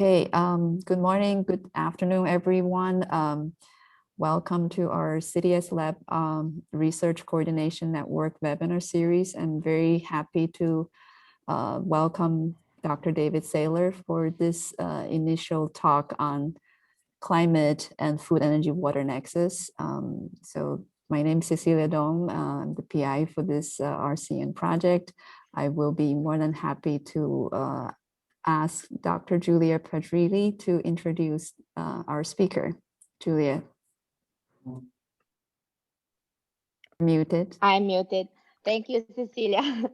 Okay, good morning, good afternoon, everyone. Welcome to our CDS Lab Research Coordination Network webinar series. I'm very happy to welcome Dr. David Saylor for this initial talk on climate and food, energy, water nexus. So my name is Cecilia Dom. I'm the PI for this RCN project. I will be more than happy to ask Dr. Julia Padrilli to introduce our speaker. Julia. Muted. I'm muted. Thank you, Cecilia.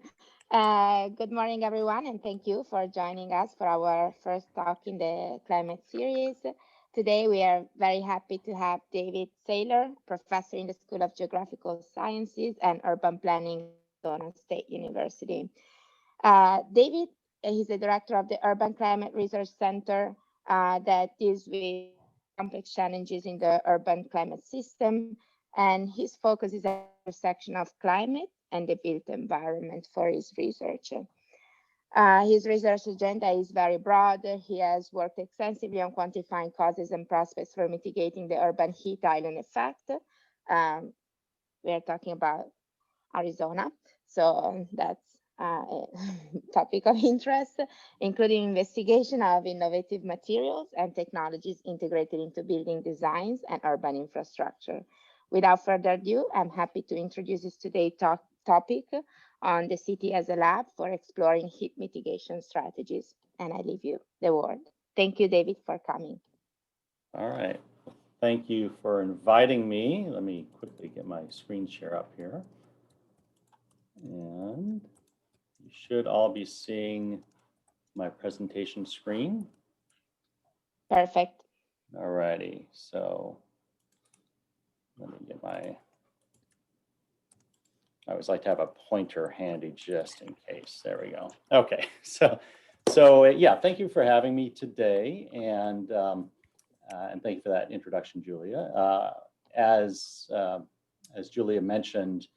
Good morning, everyone, and thank you for joining us for our first talk in the climate series. Today, we are very happy to have David Saylor, professor in the School of Geographical Sciences and Urban Planning at Arizona State University. David is the director of the Urban Climate Research Center that deals with complex challenges in the urban climate system, and his focus is at the intersection of climate and the built environment for his research. His research agenda is very broad. He has worked extensively on quantifying causes and prospects for mitigating the urban heat island effect. We are talking about Arizona, so that's a topic of interest, including investigation of innovative materials and technologies integrated into building designs and urban infrastructure. Without further ado, I'm happy to introduce this today's topic on the city as a lab for exploring heat mitigation strategies. And I leave you the word. Thank you, David, for coming. All right. Thank you for inviting me. Let me quickly get my screen share up here. And you should all be seeing my presentation screen. Perfect. All righty. So let me get my, I always like to have a pointer handy just in case. There we go. Okay. So yeah, thank you for having me today. And thank you for that introduction, Julia. As Julia mentioned,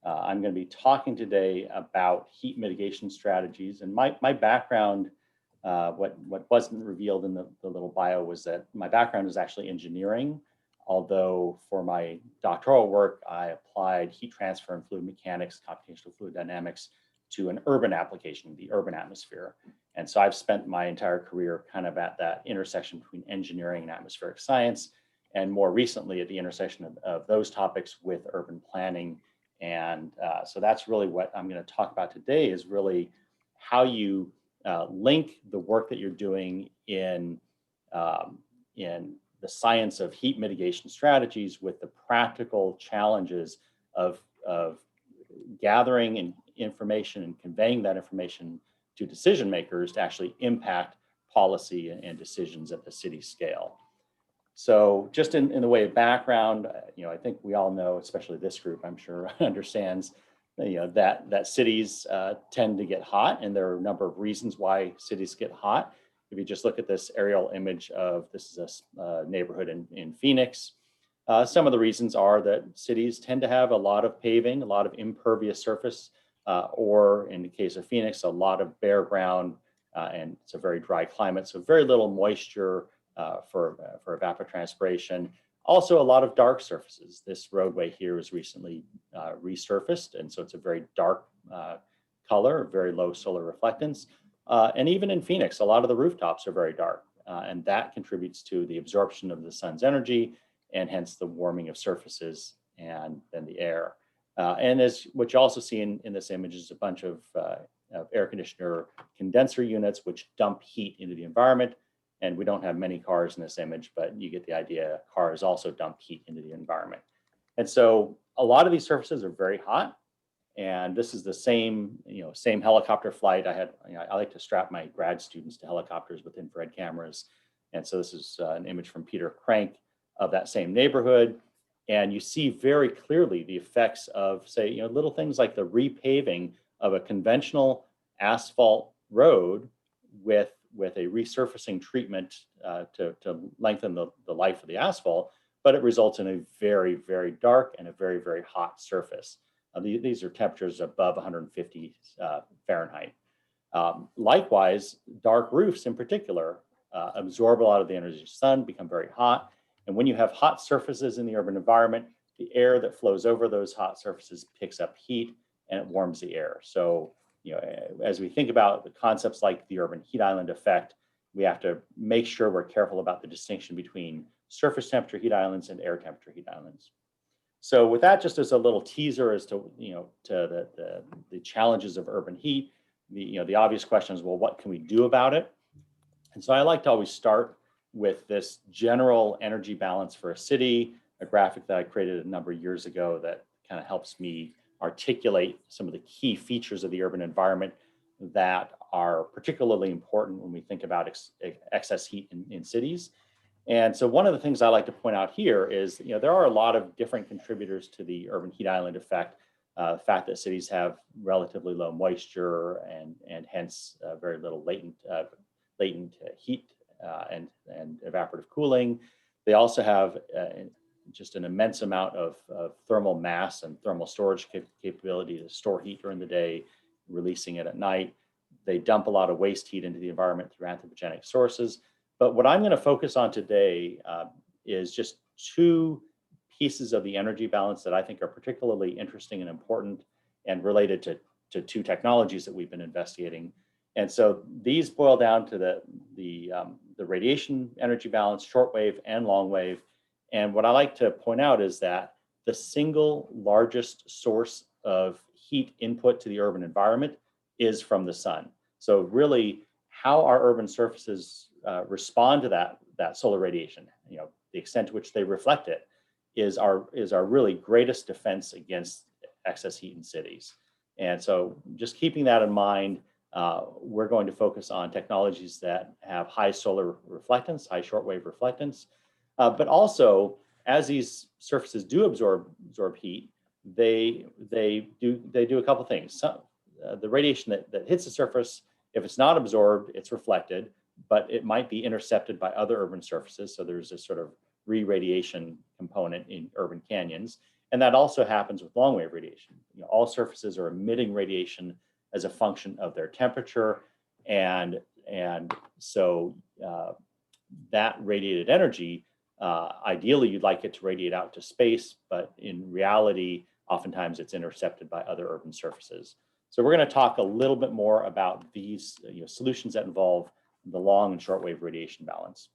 I'm going to be talking today about heat mitigation strategies. And my background, what wasn't revealed in the little bio was that my background is actually engineering, although for my doctoral work, I applied heat transfer and fluid mechanics, computational fluid dynamics to an urban application, the urban atmosphere. And so I've spent my entire career kind of at that intersection between engineering and atmospheric science, and more recently at the intersection of those topics with urban planning. And so that's really what I'm going to talk about today, is really how you link the work that you're doing in the science of heat mitigation strategies with the practical challenges of gathering information and conveying that information to decision makers to actually impact policy and decisions at the city scale. So just in the way of background, I think we all know, especially this group, I'm sure understands, that cities tend to get hot, and there are a number of reasons why cities get hot. If you just look at this aerial image of, this is a neighborhood in Phoenix, some of the reasons are that cities tend to have a lot of paving, a lot of impervious surface, or in the case of Phoenix, a lot of bare ground, and it's a very dry climate, so very little moisture for evapotranspiration. Also a lot of dark surfaces. This roadway here was recently resurfaced, and so it's a very dark color, very low solar reflectance. And even in Phoenix, a lot of the rooftops are very dark, and that contributes to the absorption of the sun's energy, and hence the warming of surfaces and then the air. And as what you also see in this image is a bunch of air conditioner condenser units, which dump heat into the environment. And we don't have many cars in this image, but you get the idea. Cars also dump heat into the environment. And so a lot of these surfaces are very hot. And this is the same helicopter flight. I like to strap my grad students to helicopters with infrared cameras. And so this is an image from Peter Crank of that same neighborhood. And you see very clearly the effects of, say, little things like the repaving of a conventional asphalt road with a resurfacing treatment to lengthen the life of the asphalt, but it results in a very, very dark and a very, very hot surface. These are temperatures above 150 Fahrenheit. Likewise, dark roofs in particular absorb a lot of the energy of the sun, become very hot. And when you have hot surfaces in the urban environment, the air that flows over those hot surfaces picks up heat and it warms the air. So, as we think about the concepts like the urban heat island effect, we have to make sure we're careful about the distinction between surface temperature heat islands and air temperature heat islands. So with that, just as a little teaser as to, to the challenges of urban heat, the obvious question is, well, what can we do about it? And so I like to always start with this general energy balance for a city, a graphic that I created a number of years ago that kind of helps me articulate some of the key features of the urban environment that are particularly important when we think about excess heat in cities. And so one of the things I like to point out here is, there are a lot of different contributors to the urban heat island effect. The fact that cities have relatively low moisture and hence very little latent heat and evaporative cooling. They also have just an immense amount of thermal mass and thermal storage capability to store heat during the day, releasing it at night. They dump a lot of waste heat into the environment through anthropogenic sources. But what I'm going to focus on today is just two pieces of the energy balance that I think are particularly interesting and important and related to two technologies that we've been investigating. And so these boil down to the radiation energy balance, shortwave and long wave. And what I like to point out is that the single largest source of heat input to the urban environment is from the sun. So really, how our urban surfaces respond to that solar radiation, the extent to which they reflect it, is our really greatest defense against excess heat in cities. And so just keeping that in mind, we're going to focus on technologies that have high solar reflectance, high shortwave reflectance, but also as these surfaces do absorb heat, they do a couple things. The radiation that hits the surface, if it's not absorbed, it's reflected, but it might be intercepted by other urban surfaces. So there's this sort of re-radiation component in urban canyons. And that also happens with long wave radiation. All surfaces are emitting radiation as a function of their temperature. And so that radiated energy, ideally you'd like it to radiate out to space, but in reality, oftentimes it's intercepted by other urban surfaces. So we're going to talk a little bit more about these solutions that involve the long and short wave radiation balance.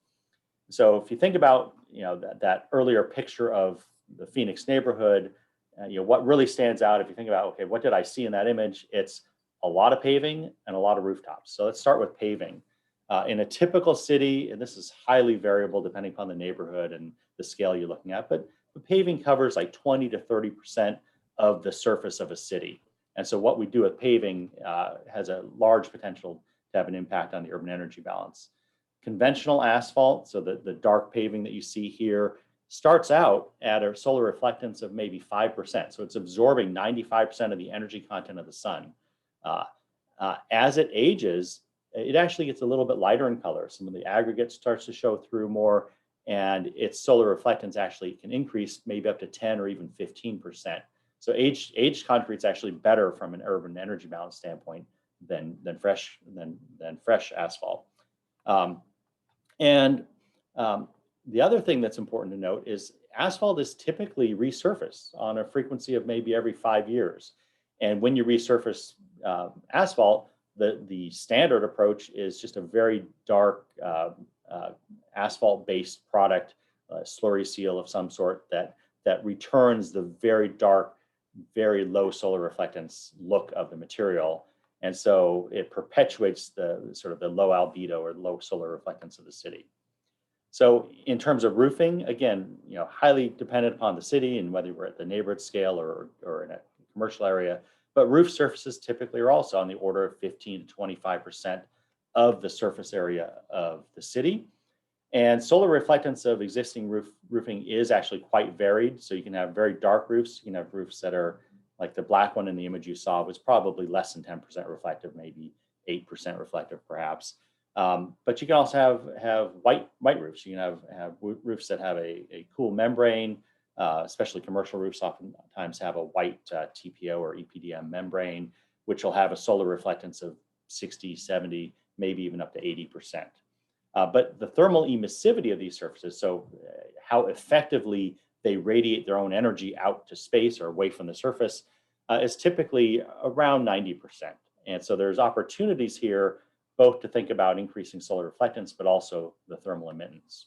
So if you think about that earlier picture of the Phoenix neighborhood, what really stands out, if you think about, okay, what did I see in that image? It's a lot of paving and a lot of rooftops. So let's start with paving. In a typical city, and this is highly variable depending upon the neighborhood and the scale you're looking at, but the paving covers like 20 to 30% of the surface of a city. And so what we do with paving has a large potential to have an impact on the urban energy balance. Conventional asphalt, so the dark paving that you see here, starts out at a solar reflectance of maybe 5%. So it's absorbing 95% of the energy content of the sun. As it ages, it actually gets a little bit lighter in color. Some of the aggregate starts to show through more, and its solar reflectance actually can increase maybe up to 10 or even 15%. So aged concrete is actually better from an urban energy balance standpoint than fresh asphalt. The other thing that's important to note is asphalt is typically resurfaced on a frequency of maybe every 5 years. And when you resurface asphalt, the standard approach is just a very dark asphalt-based product, slurry seal of some sort that returns the very dark, very low solar reflectance look of the material. And so it perpetuates the sort of the low albedo or low solar reflectance of the city. So in terms of roofing, again, highly dependent upon the city and whether we're at the neighborhood scale or in a commercial area, but roof surfaces typically are also on the order of 15 to 25% of the surface area of the city. And solar reflectance of existing roofing is actually quite varied. So you can have very dark roofs. You can have roofs that are like the black one in the image you saw was probably less than 10% reflective, maybe 8% reflective perhaps. But you can also have white roofs. You can have roofs that have a cool membrane, especially commercial roofs oftentimes have a white TPO or EPDM membrane, which will have a solar reflectance of 60, 70, maybe even up to 80%. But the thermal emissivity of these surfaces, so how effectively they radiate their own energy out to space or away from the surface, is typically around 90%. And so there's opportunities here both to think about increasing solar reflectance, but also the thermal emittance.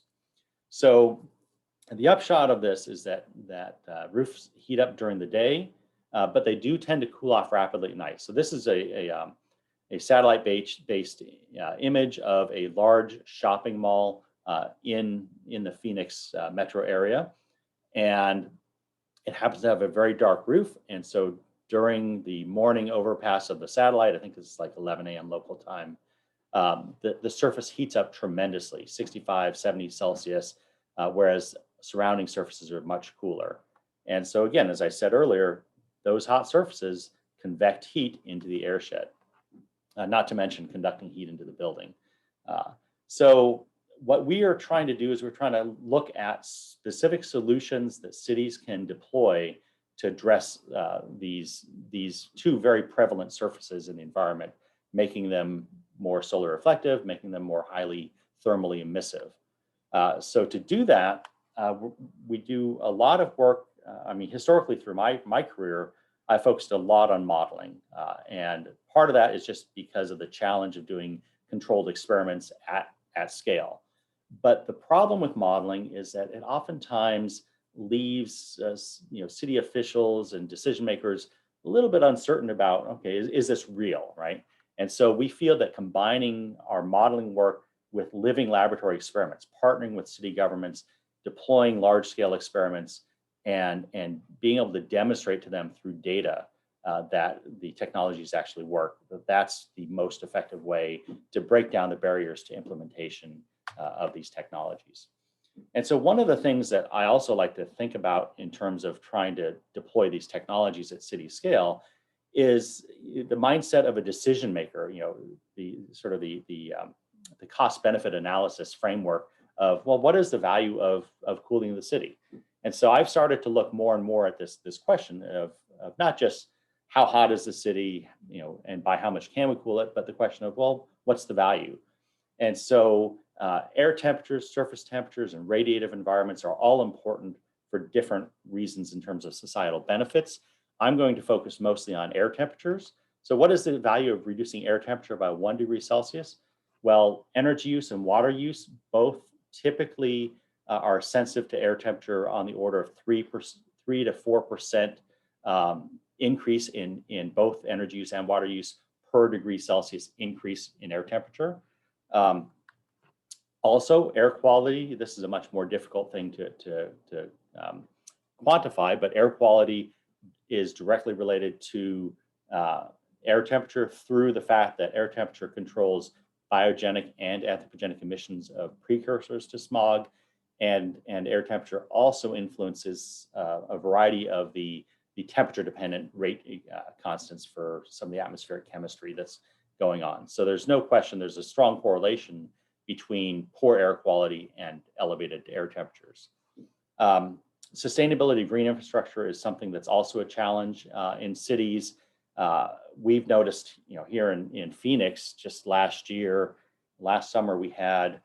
So the upshot of this is that roofs heat up during the day, but they do tend to cool off rapidly at night. So this is a satellite-based image of a large shopping mall in the Phoenix metro area. And it happens to have a very dark roof. And so during the morning overpass of the satellite, I think it's like 11 a.m. local time, the surface heats up tremendously, 65, 70 Celsius, whereas surrounding surfaces are much cooler. And so again, as I said earlier, those hot surfaces convect heat into the airshed, not to mention conducting heat into the building. So what we are trying to do is we're trying to look at specific solutions that cities can deploy to address these two very prevalent surfaces in the environment, making them more solar reflective, making them more highly thermally emissive. So to do that, we do a lot of work. I mean, historically through my career, I focused a lot on modeling. And part of that is just because of the challenge of doing controlled experiments at scale. But the problem with modeling is that it oftentimes leaves city officials and decision makers a little bit uncertain about, okay, is this real, right? And so we feel that combining our modeling work with living laboratory experiments, partnering with city governments, deploying large scale experiments, and being able to demonstrate to them through data that the technologies actually work, that's the most effective way to break down the barriers to implementation of these technologies. And so one of the things that I also like to think about in terms of trying to deploy these technologies at city scale is the mindset of a decision maker, the cost benefit analysis framework of, well, what is the value of cooling the city? And so I've started to look more and more at this question of not just how hot is the city, and by how much can we cool it, but the question of, well, what's the value? And so air temperatures, surface temperatures, and radiative environments are all important for different reasons in terms of societal benefits. I'm going to focus mostly on air temperatures. So what is the value of reducing air temperature by 1 degree Celsius? Well, energy use and water use both typically are sensitive to air temperature on the order of 3 to 4% increase in both energy use and water use per degree Celsius increase in air temperature. Also, air quality, this is a much more difficult thing to quantify, but air quality is directly related to air temperature through the fact that air temperature controls biogenic and anthropogenic emissions of precursors to smog, and air temperature also influences a variety of the temperature-dependent rate constants for some of the atmospheric chemistry that's going on. So there's no question there's a strong correlation between poor air quality and elevated air temperatures. Sustainability of green infrastructure is something that's also a challenge in cities. We've noticed, here in Phoenix, just last summer, we had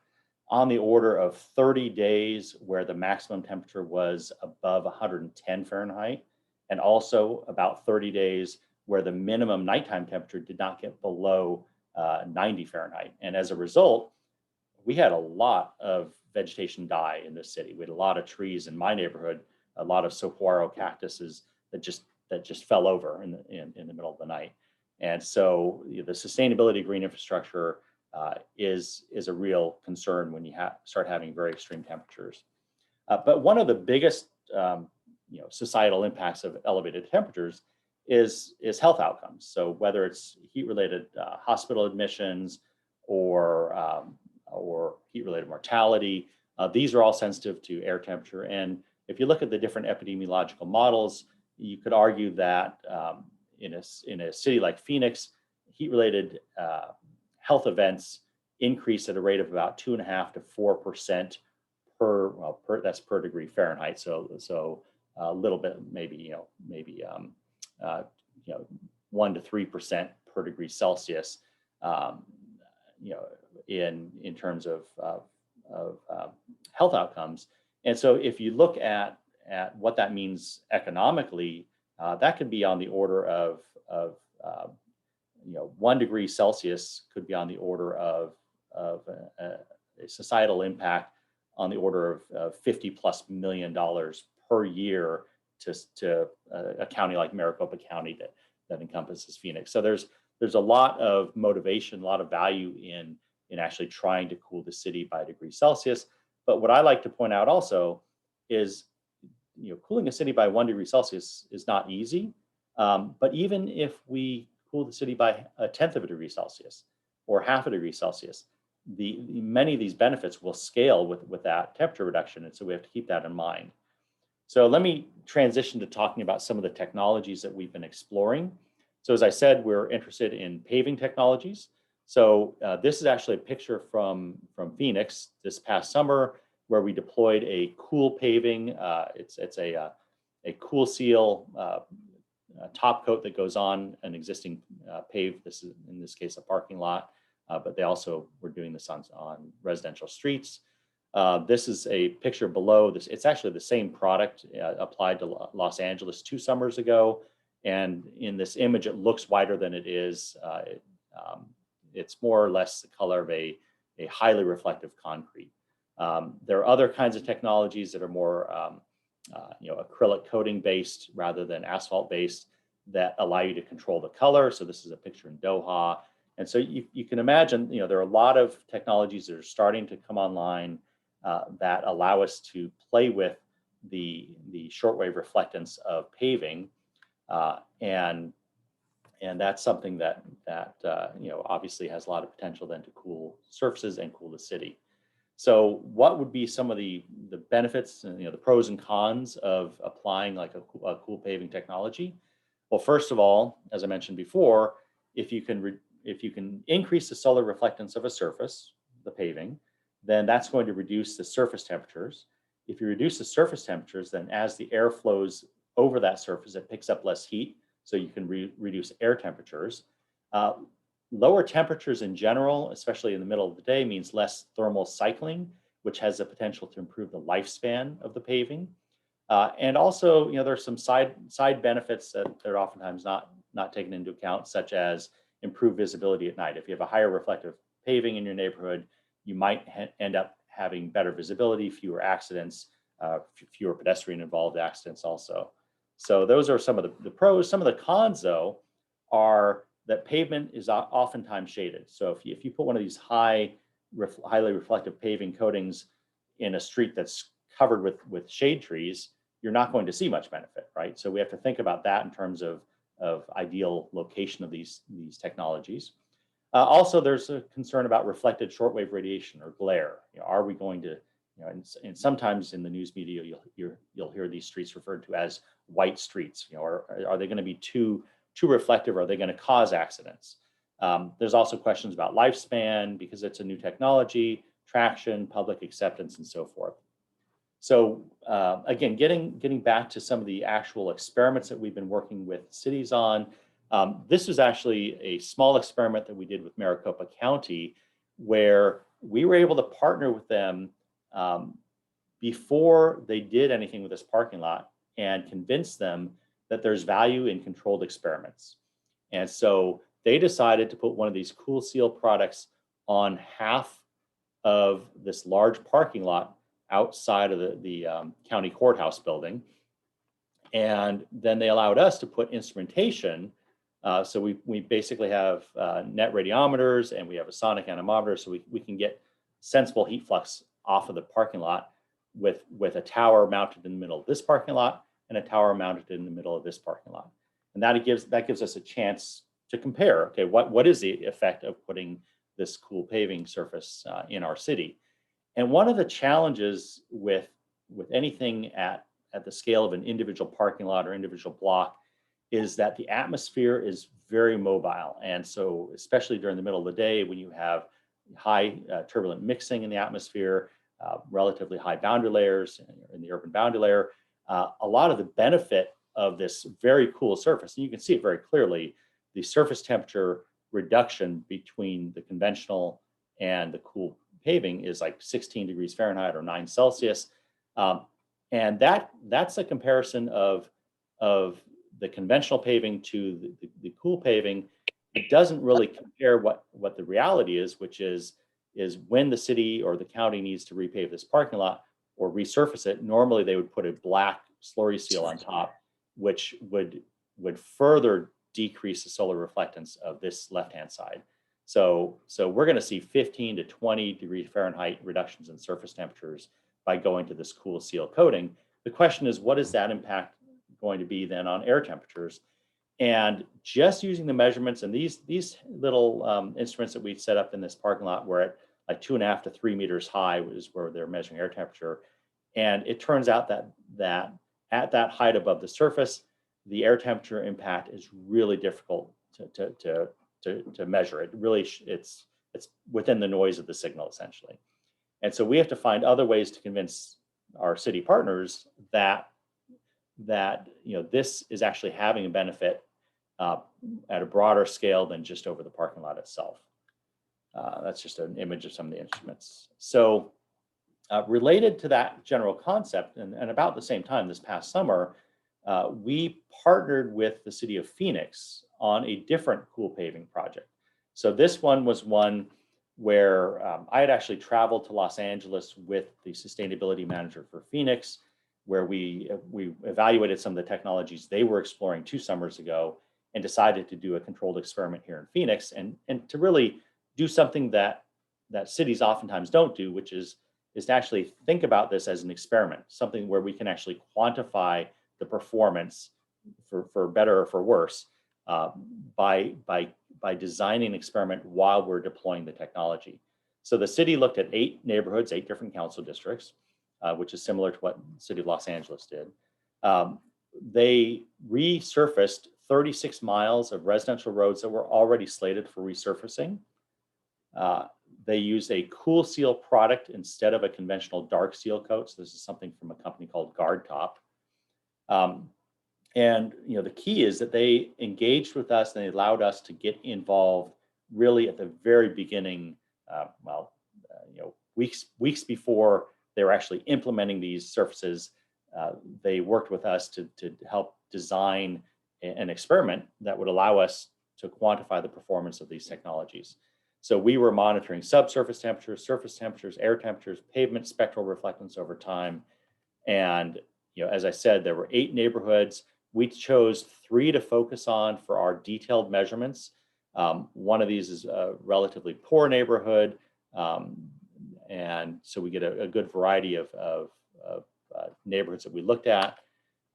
on the order of 30 days where the maximum temperature was above 110 Fahrenheit, and also about 30 days where the minimum nighttime temperature did not get below 90 Fahrenheit. And as a result, we had a lot of vegetation die in this city. We had a lot of trees in my neighborhood, a lot of saguaro cactuses that just fell over in the middle of the night. And so the sustainability of green infrastructure is a real concern when you start having very extreme temperatures. But one of the biggest societal impacts of elevated temperatures is health outcomes. So whether it's heat-related hospital admissions or heat-related mortality, these are all sensitive to air temperature. And if you look at the different epidemiological models, you could argue that in a city like Phoenix, heat-related health events increase at a rate of about 2.5 to 4% that's per degree Fahrenheit. So a little bit, maybe 1 to 3% per degree Celsius. in terms of health outcomes. And so if you look at what that means economically, that could be on the order of 1 degree Celsius could be on the order of a societal impact on the order of $50+ million per year to a county like Maricopa County that encompasses Phoenix. So there's a lot of motivation, a lot of value in actually trying to cool the city by 1 degree Celsius. But what I like to point out also is, cooling a city by 1 degree Celsius is not easy. But even if we cool the city by 1/10 of a degree Celsius or 1/2 a degree Celsius, many of these benefits will scale with that temperature reduction. And so we have to keep that in mind. So let me transition to talking about some of the technologies that we've been exploring. So as I said, we're interested in paving technologies. So this is actually a picture from Phoenix this past summer, where we deployed a cool paving. It's a cool seal top coat that goes on an existing paved. This is in this case a parking lot, but they also were doing this on residential streets. This is a picture below this. It's actually the same product applied to Los Angeles 2 summers ago. And in this image, it looks whiter than it is. It's more or less the color of a highly reflective concrete. There are other kinds of technologies that are more acrylic coating based rather than asphalt based that allow you to control the color. So this is a picture in Doha. And so you can imagine, there are a lot of technologies that are starting to come online that allow us to play with the shortwave reflectance of paving. And that's something that obviously has a lot of potential then to cool surfaces and cool the city. So what would be some of the benefits and the pros and cons of applying like a cool paving technology? Well, first of all, as I mentioned before, if you can increase the solar reflectance of a surface, the paving, then that's going to reduce the surface temperatures. If you reduce the surface temperatures, then as the air flows over that surface, it picks up less heat, so you can reduce air temperatures. Lower temperatures in general, especially in the middle of the day, means less thermal cycling, which has the potential to improve the lifespan of the paving. And also, there are some side benefits that are oftentimes not taken into account, such as improved visibility at night. If you have a higher reflective paving in your neighborhood, you might end up having better visibility, fewer accidents, fewer pedestrian involved accidents also. So those are some of the pros. Some of the cons, though, are that pavement is oftentimes shaded. So if you put one of these highly reflective paving coatings in a street that's covered with shade trees, you're not going to see much benefit, right? So we have to think about that in terms of ideal location of these technologies. Also, there's a concern about reflected shortwave radiation or glare. Are we going to, and sometimes in the news media, you'll hear these streets referred to as white streets. Are they going to be too reflective? Or are they going to cause accidents? There's also questions about lifespan because it's a new technology, traction, public acceptance, and so forth. So again, getting back to some of the actual experiments that we've been working with cities on, this was actually a small experiment that we did with Maricopa County, where we were able to partner with them before they did anything with this parking lot and convince them that there's value in controlled experiments. And so they decided to put one of these cool seal products on half of this large parking lot outside of the county courthouse building. And then they allowed us to put instrumentation. So we basically have net radiometers and we have a sonic anemometer, so we can get sensible heat flux off of the parking lot with a tower mounted in the middle of this parking lot and a tower mounted in the middle of this parking lot. And that gives us a chance to compare, okay, what is the effect of putting this cool paving surface in our city? And one of the challenges with anything at the scale of an individual parking lot or individual block is that the atmosphere is very mobile. And so especially during the middle of the day when you have high turbulent mixing in the atmosphere, relatively high boundary layers in the urban boundary layer, a lot of the benefit of this very cool surface, and you can see it very clearly, the surface temperature reduction between the conventional and the cool paving is like 16 degrees Fahrenheit or 9 Celsius. And that's a comparison of the conventional paving to the cool paving. It doesn't really compare what the reality is, which is when the city or the county needs to repave this parking lot or resurface it, normally they would put a black slurry seal on top, which would further decrease the solar reflectance of this left-hand side. So we're going to see 15 to 20 degree Fahrenheit reductions in surface temperatures by going to this cool seal coating. The question is, what is that impact going to be then on air temperatures? And just using the measurements, and these little instruments that we set up in this parking lot were at like 2.5 to 3 meters high, is where they're measuring air temperature. And it turns out that at that height above the surface, the air temperature impact is really difficult to measure. It really it's within the noise of the signal, essentially. And so we have to find other ways to convince our city partners that this is actually having a benefit at a broader scale than just over the parking lot itself. That's just an image of some of the instruments. So related to that general concept, and about the same time this past summer, we partnered with the city of Phoenix on a different cool paving project. So this one was one where I had actually traveled to Los Angeles with the sustainability manager for Phoenix, where we evaluated some of the technologies they were exploring 2 summers ago and decided to do a controlled experiment here in Phoenix and to really do something that cities oftentimes don't do, which is to actually think about this as an experiment, something where we can actually quantify the performance for better or for worse by designing an experiment while we're deploying the technology. So the city looked at 8 neighborhoods, 8 different council districts, which is similar to what the city of Los Angeles did. They resurfaced 36 miles of residential roads that were already slated for resurfacing. They used a cool seal product instead of a conventional dark seal coat. So this is something from a company called Guard Top. And the key is that they engaged with us and they allowed us to get involved really at the very beginning, weeks before they were actually implementing these surfaces. They worked with us to help design an experiment that would allow us to quantify the performance of these technologies. So we were monitoring subsurface temperatures, surface temperatures, air temperatures, pavement spectral reflectance over time. And as I said, there were 8 neighborhoods. We chose 3 to focus on for our detailed measurements. One of these is a relatively poor neighborhood. And so we get a good variety of neighborhoods that we looked at.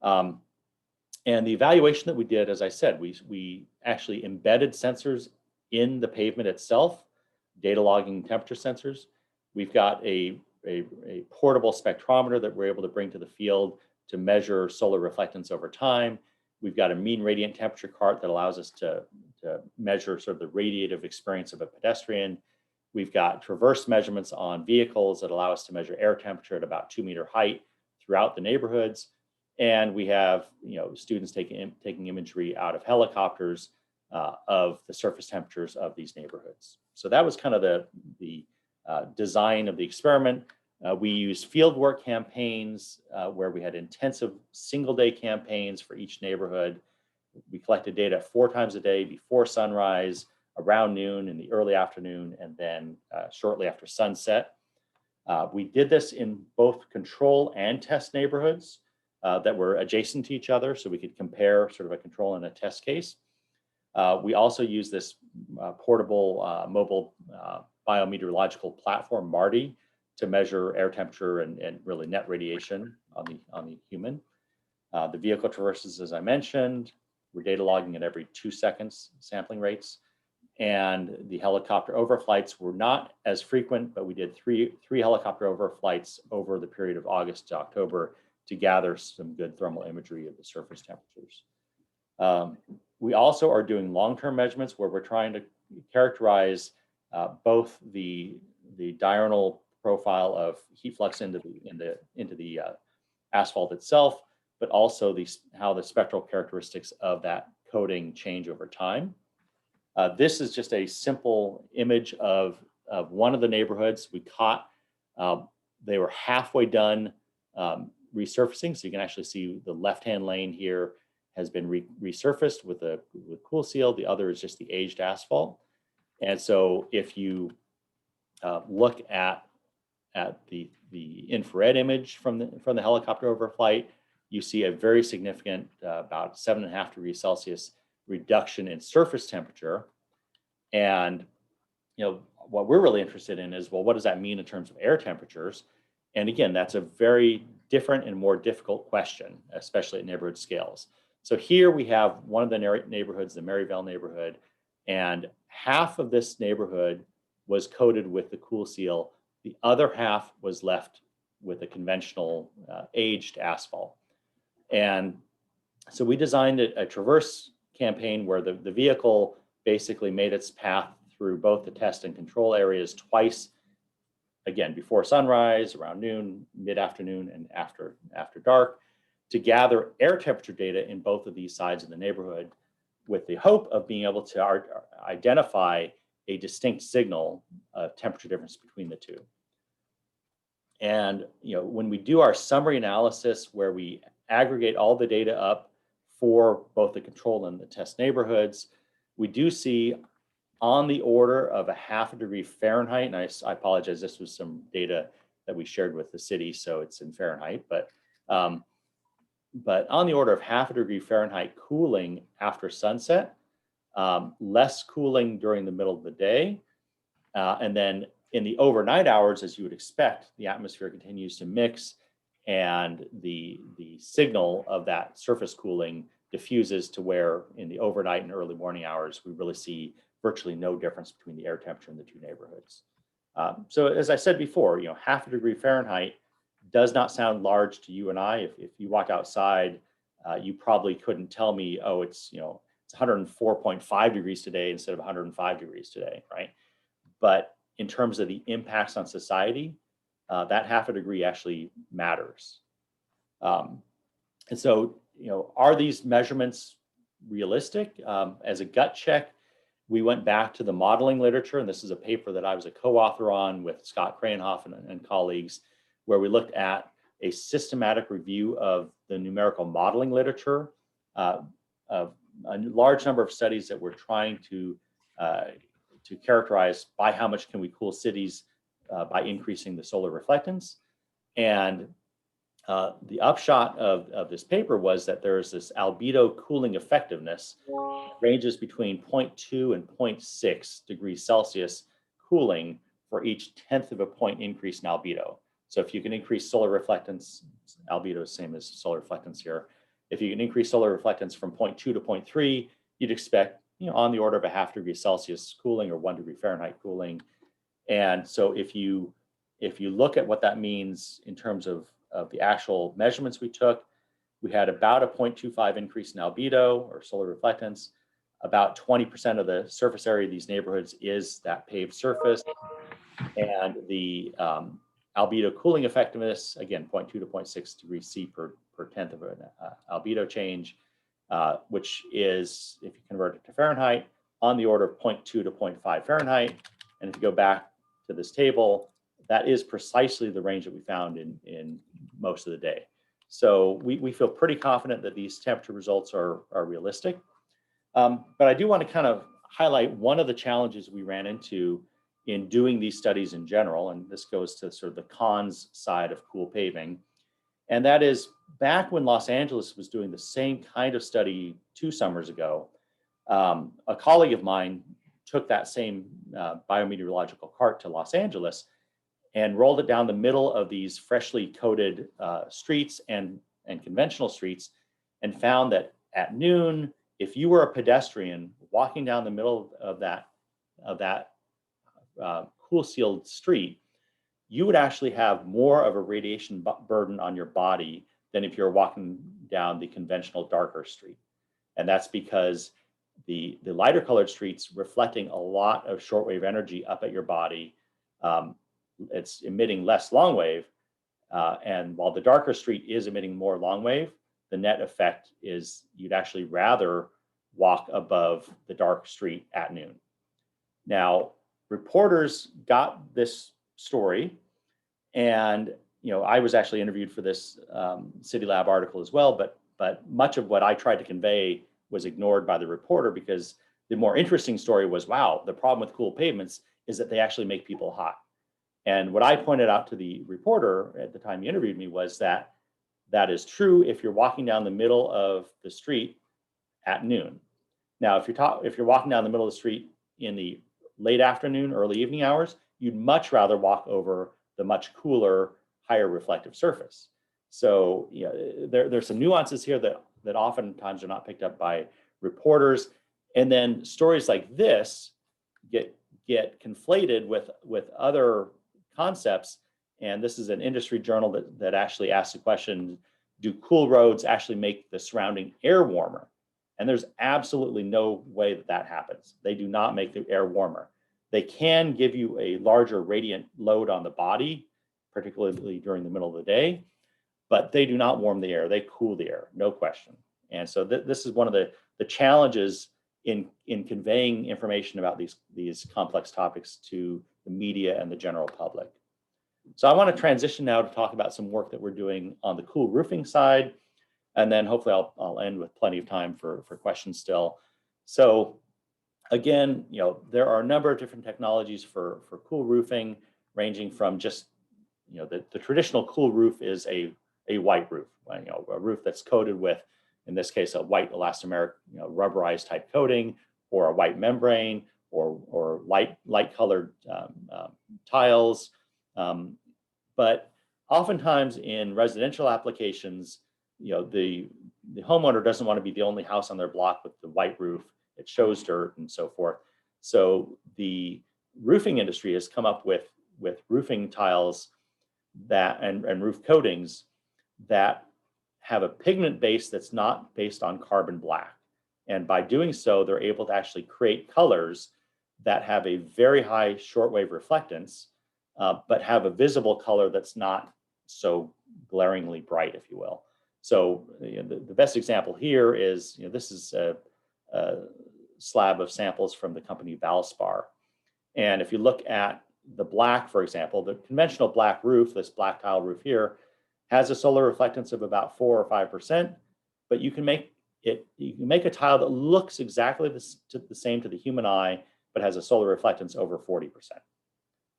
And the evaluation that we did, as I said, we actually embedded sensors in the pavement itself, data logging temperature sensors. We've got a portable spectrometer that we're able to bring to the field to measure solar reflectance over time. We've got a mean radiant temperature cart that allows us to measure sort of the radiative experience of a pedestrian. We've got traverse measurements on vehicles that allow us to measure air temperature at about 2-meter height throughout the neighborhoods. And we have students taking imagery out of helicopters of the surface temperatures of these neighborhoods. So that was kind of the design of the experiment. We used Fieldwork Campaigns where we had intensive single-day campaigns for each neighborhood. We collected data 4 times a day before sunrise, around noon, in the early afternoon, and then shortly after sunset. We did this in both control and test neighborhoods that were adjacent to each other, so we could compare sort of a control and a test case. We also used this portable mobile biometeorological platform, MARTI, to measure air temperature and really net radiation on the human. The vehicle traverses, as I mentioned, we're data logging at every 2 seconds sampling rates. And the helicopter overflights were not as frequent, but we did three helicopter overflights over the period of August to October to gather some good thermal imagery of the surface temperatures. We also are doing long-term measurements where we're trying to characterize both the diurnal profile of heat flux into the asphalt itself, but also how the spectral characteristics of that coating change over time. This is just a simple image of one of the neighborhoods. We caught, they were halfway done resurfacing. So you can actually see the left-hand lane here has been resurfaced with cool seal. The other is just the aged asphalt. And so if you look at the infrared image from the helicopter overflight, you see a very significant, about 7.5 degrees Celsius reduction in surface temperature. And what we're really interested in is, well, what does that mean in terms of air temperatures? And again, that's a very different and more difficult question, especially at neighborhood scales. So here we have one of the neighborhoods, the Maryvale neighborhood, and half of this neighborhood was coated with the cool seal. The other half was left with a conventional aged asphalt. And so we designed a traverse campaign where the vehicle basically made its path through both the test and control areas twice, again, before sunrise, around noon, mid-afternoon, and after dark, to gather air temperature data in both of these sides of the neighborhood, with the hope of being able to identify a distinct signal of temperature difference between the two. And when we do our summary analysis, where we aggregate all the data up for both the control and the test neighborhoods, we do see on the order of 0.5 degree Fahrenheit, and I apologize, this was some data that we shared with the city, so it's in Fahrenheit, but on the order of 0.5 degree Fahrenheit cooling after sunset, less cooling during the middle of the day, and then in the overnight hours, as you would expect, the atmosphere continues to mix, and the signal of that surface cooling diffuses to where in the overnight and early morning hours, we really see virtually no difference between the air temperature in the two neighborhoods. So as I said before, 0.5 degree Fahrenheit does not sound large to you and I. If you walk outside, you probably couldn't tell me, oh, it's 104.5 degrees today instead of 105 degrees today, right? But in terms of the impacts on society, that 0.5 degree actually matters. And so, are these measurements realistic? As a gut check, we went back to the modeling literature, and this is a paper that I was a co-author on with Scott Krahenhoff and colleagues, where we looked at a systematic review of the numerical modeling literature of a large number of studies that were trying to characterize by how much can we cool cities by increasing the solar reflectance. And the upshot of this paper was that there's this albedo cooling effectiveness ranges between 0.2 and 0.6 degrees Celsius cooling for each 1/10 of a point increase in albedo. So if you can increase solar reflectance, albedo is same as solar reflectance here. If you can increase solar reflectance from 0.2 to 0.3, you'd expect on the order of 0.5 degree Celsius cooling or 1 degree Fahrenheit cooling. And so if you look at what that means in terms of the actual measurements we took, we had about a 0.25 increase in albedo or solar reflectance. About 20% of the surface area of these neighborhoods is that paved surface. And the albedo cooling effectiveness, again, 0.2 to 0.6 degrees C per 1/10 of an albedo change, which is, if you convert it to Fahrenheit, on the order of 0.2 to 0.5 Fahrenheit. And if you go back to this table, that is precisely the range that we found in most of the day. So we feel pretty confident that these temperature results are realistic. But I do want to kind of highlight one of the challenges we ran into in doing these studies in general, and this goes to sort of the cons side of cool paving. And that is, back when Los Angeles was doing the same kind of study 2 summers ago, a colleague of mine took that same biometeorological cart to Los Angeles and rolled it down the middle of these freshly coated streets and conventional streets, and found that at noon, if you were a pedestrian walking down the middle of that cool sealed street, you would actually have more of a radiation burden on your body than if you're walking down the conventional darker street. And that's because the lighter colored streets reflecting a lot of shortwave energy up at your body. It's emitting less long wave. And while the darker street is emitting more long wave, the net effect is you'd actually rather walk above the dark street at noon. Now, reporters got this story, and I was actually interviewed for this City Lab article as well, but much of what I tried to convey was ignored by the reporter, because the more interesting story was, wow, the problem with cool pavements is that they actually make people hot. And what I pointed out to the reporter at the time he interviewed me was that that is true if you're walking down the middle of the street at noon. Now, if you're walking down the middle of the street in the late afternoon, early evening hours, you'd much rather walk over the much cooler, higher reflective surface. So there's some nuances here that oftentimes are not picked up by reporters. And then stories like this get conflated with other concepts. And this is an industry journal that actually asks the question, do cool roads actually make the surrounding air warmer? And there's absolutely no way that happens. They do not make the air warmer. They can give you a larger radiant load on the body, particularly during the middle of the day, but they do not warm the air. They cool the air, no question. And so this is one of the challenges in conveying information about these complex topics to the media and the general public. So I want to transition now to talk about some work that we're doing on the cool roofing side, and then hopefully I'll end with plenty of time for questions still. So again, there are a number of different technologies for cool roofing, ranging from just, the traditional cool roof is a white roof, a roof that's coated with, in this case, a white elastomeric, rubberized type coating, or a white membrane, or light colored tiles. But oftentimes in residential applications, the homeowner doesn't want to be the only house on their block with the white roof. It shows dirt and so forth. So the roofing industry has come up with roofing tiles and roof coatings that have a pigment base that's not based on carbon black. And by doing so, they're able to actually create colors that have a very high shortwave reflectance, but have a visible color that's not so glaringly bright, if you will. So the best example here is, this is a slab of samples from the company Valspar. And if you look at the black, for example, the conventional black roof, this black tile roof here, has a solar reflectance of about 4 or 5%, but you can make a tile that looks exactly the same to the human eye, but has a solar reflectance over 40%.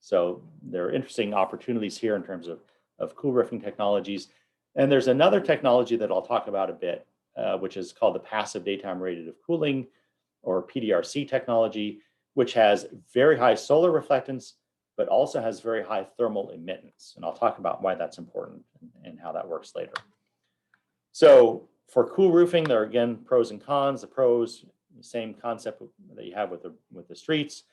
So there are interesting opportunities here in terms of cool roofing technologies. And there's another technology that I'll talk about a bit, which is called the passive daytime radiative cooling, or PDRC technology, which has very high solar reflectance, but also has very high thermal emittance. And I'll talk about why that's important and how that works later. So for cool roofing, there are again pros and cons. The pros, the same concept that you have with the streets.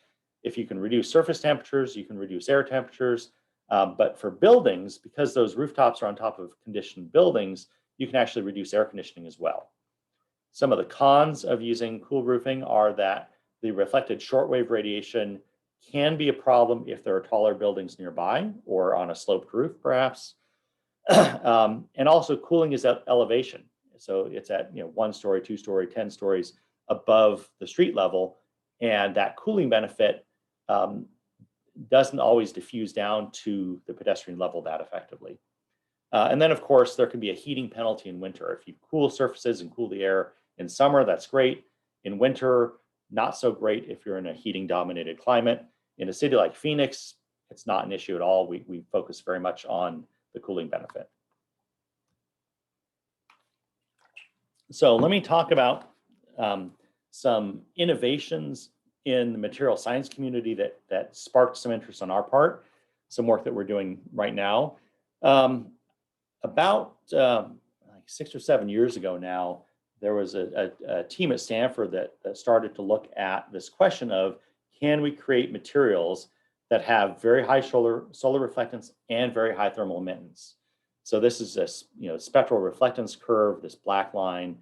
If you can reduce surface temperatures, you can reduce air temperatures. But for buildings, because those rooftops are on top of conditioned buildings, you can actually reduce air conditioning as well. Some of the cons of using cool roofing are that the reflected shortwave radiation can be a problem if there are taller buildings nearby or on a sloped roof, perhaps. And also cooling is at elevation. So it's at 1 story, 2 story, 10 stories above the street level. And that cooling benefit doesn't always diffuse down to the pedestrian level that effectively. And then, of course, there can be a heating penalty in winter. If you cool surfaces and cool the air in summer, that's great. In winter, not so great if you're in a heating-dominated climate. In a city like Phoenix, it's not an issue at all. We focus very much on the cooling benefit. So let me talk about some innovations in the material science community that sparked some interest on our part, some work that we're doing right now. About like 6 or 7 years ago now, there was a team at Stanford that started to look at this question of, can we create materials that have very high solar reflectance and very high thermal emittance? So this is a spectral reflectance curve, this black line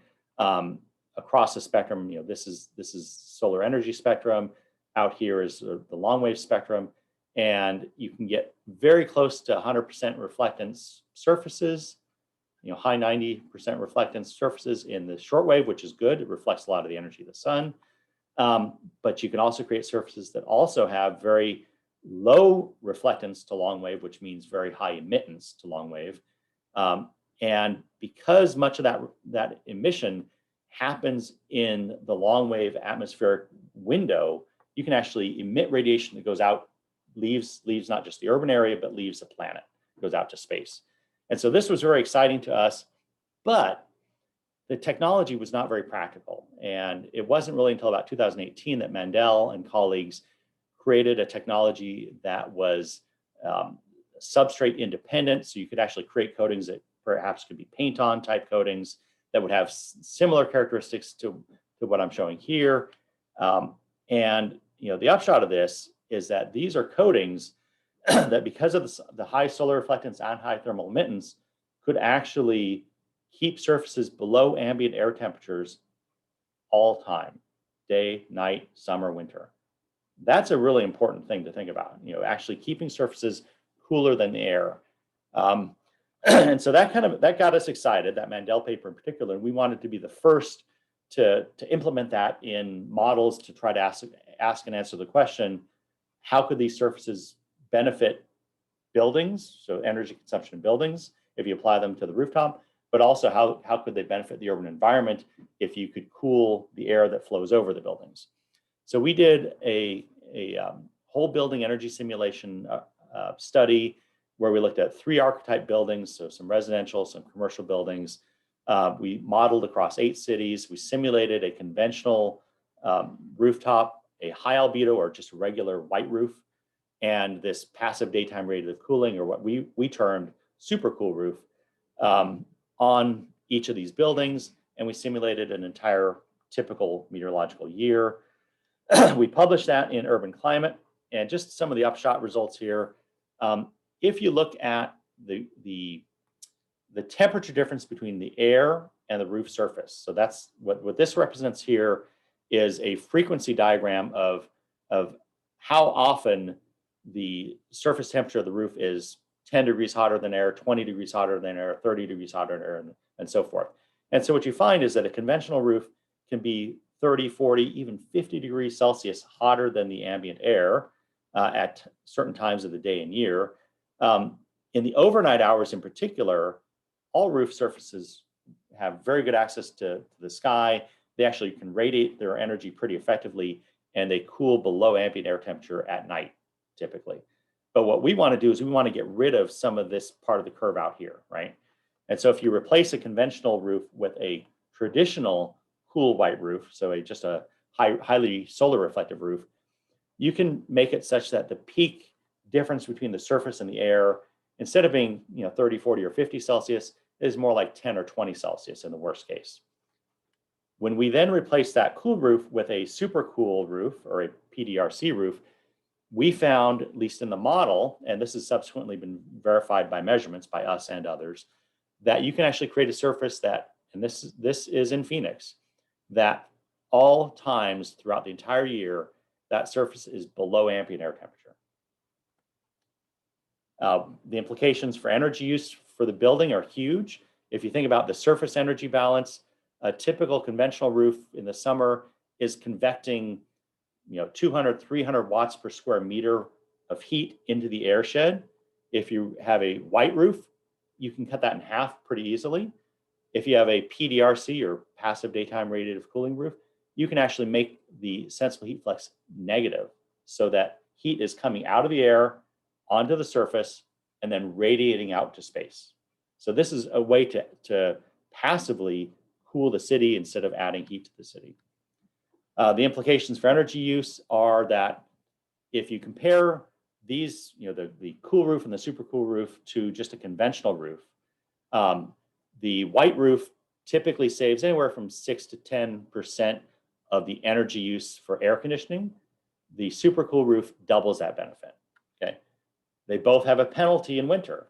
across the spectrum. This is solar energy spectrum. Out here is the long wave spectrum, and you can get very close to 100% reflectance surfaces. High 90% reflectance surfaces in the shortwave, which is good. It reflects a lot of the energy of the sun. But you can also create surfaces that also have very low reflectance to long wave, which means very high emittance to long wave. And because much of that emission happens in the long wave atmospheric window, you can actually emit radiation that goes out, leaves not just the urban area, but leaves the planet, goes out to space. And so this was very exciting to us, but the technology was not very practical. And it wasn't really until about 2018 that Mandel and colleagues created a technology that was substrate independent. So you could actually create coatings that perhaps could be paint on type coatings that would have similar characteristics to what I'm showing here. And the upshot of this is that these are coatings that, because of the high solar reflectance and high thermal emittance, could actually keep surfaces below ambient air temperatures all time, day, night, summer, winter. That's a really important thing to think about, actually keeping surfaces cooler than the air. And so that got us excited, that Mandel paper in particular. We wanted to be the first to implement that in models to try to ask and answer the question, how could these surfaces benefit buildings, so energy consumption in buildings, if you apply them to the rooftop, but also how could they benefit the urban environment if you could cool the air that flows over the buildings. So we did a whole building energy simulation study where we looked at 3 archetype buildings, so some residential, some commercial buildings. We modeled across 8 cities. We simulated a conventional rooftop, a high albedo or just a regular white roof, and this passive daytime radiative cooling, or what we termed super cool roof, on each of these buildings. And we simulated an entire typical meteorological year. We published that in Urban Climate, and just some of the upshot results here. If you look at the temperature difference between the air and the roof surface, so that's what this represents here is a frequency diagram of how often the surface temperature of the roof is 10 degrees hotter than air, 20 degrees hotter than air, 30 degrees hotter than air, and so forth. And so what you find is that a conventional roof can be 30, 40, even 50 degrees Celsius hotter than the ambient air at certain times of the day and year. In the overnight hours in particular, all roof surfaces have very good access to the sky. They actually can radiate their energy pretty effectively, and they cool below ambient air temperature at night, typically. But what we want to do is we want to get rid of some of this part of the curve out here, right? And so if you replace a conventional roof with a traditional cool white roof, so just a highly solar reflective roof, you can make it such that the peak difference between the surface and the air, instead of being 30, 40, or 50 Celsius, is more like 10 or 20 Celsius in the worst case. When we then replace that cool roof with a super cool roof or a PDRC roof, we found, at least in the model, and this has subsequently been verified by measurements by us and others, that you can actually create a surface that, and this is in Phoenix, that all times throughout the entire year, that surface is below ambient air temperature. The implications for energy use for the building are huge. If you think about the surface energy balance, a typical conventional roof in the summer is convecting 200, 300 watts per square meter of heat into the air shed. If you have a white roof, you can cut that in half pretty easily. If you have a PDRC or passive daytime radiative cooling roof, you can actually make the sensible heat flux negative so that heat is coming out of the air onto the surface and then radiating out to space. So this is a way to passively cool the city instead of adding heat to the city. The implications for energy use are that if you compare these, the cool roof and the super cool roof to just a conventional roof, the white roof typically saves anywhere from 6 to 10% of the energy use for air conditioning. The super cool roof doubles that benefit. Okay, they both have a penalty in winter,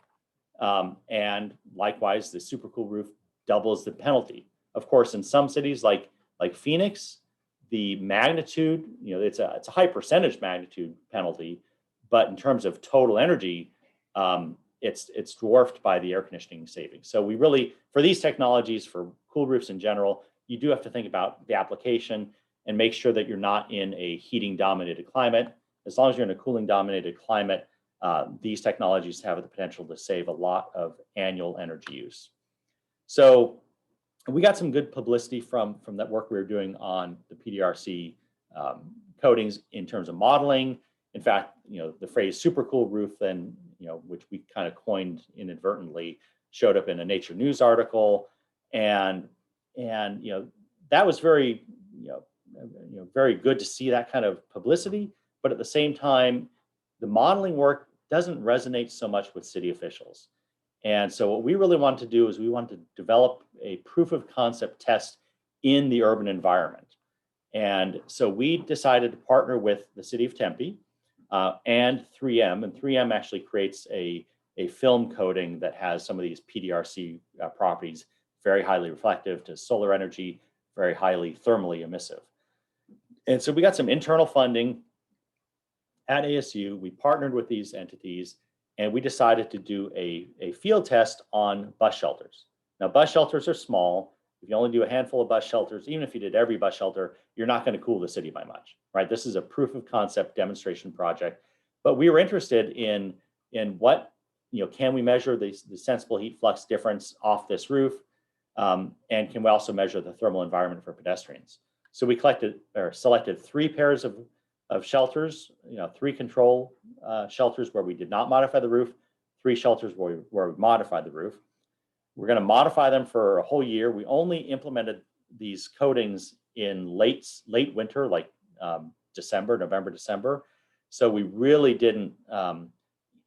and likewise, the super cool roof doubles the penalty. Of course, in some cities like Phoenix, the magnitude, it's a high percentage magnitude penalty, but in terms of total energy, it's dwarfed by the air conditioning savings. So we really, for these technologies, for cool roofs in general, you do have to think about the application. and make sure that you're not in a heating dominated climate. As long as you're in a cooling dominated climate, these technologies have the potential to save a lot of annual energy use. So we got some good publicity from that work we were doing on the PDRC coatings in terms of modeling. In fact, the phrase super cool roof then, which we kind of coined inadvertently, showed up in a Nature News article. And that was very, very good to see that kind of publicity. But at the same time, the modeling work doesn't resonate so much with city officials. And so what we really want to do is we want to develop a proof of concept test in the urban environment. And so we decided to partner with the city of Tempe and 3M. And 3M actually creates a film coating that has some of these PDRC properties, very highly reflective to solar energy, very highly thermally emissive. And so we got some internal funding at ASU. We partnered with these entities, and we decided to do a field test on bus shelters. Now, bus shelters are small. If you only do a handful of bus shelters, even if you did every bus shelter, you're not going to cool the city by much, right? This is a proof of concept demonstration project. But we were interested in what, can we measure the sensible heat flux difference off this roof? And can we also measure the thermal environment for pedestrians? So we selected 3 pairs of shelters, 3 control shelters where we did not modify the roof, 3 shelters where we modified the roof. We're going to modify them for a whole year. We only implemented these coatings in late winter, like November, December. So we really didn't,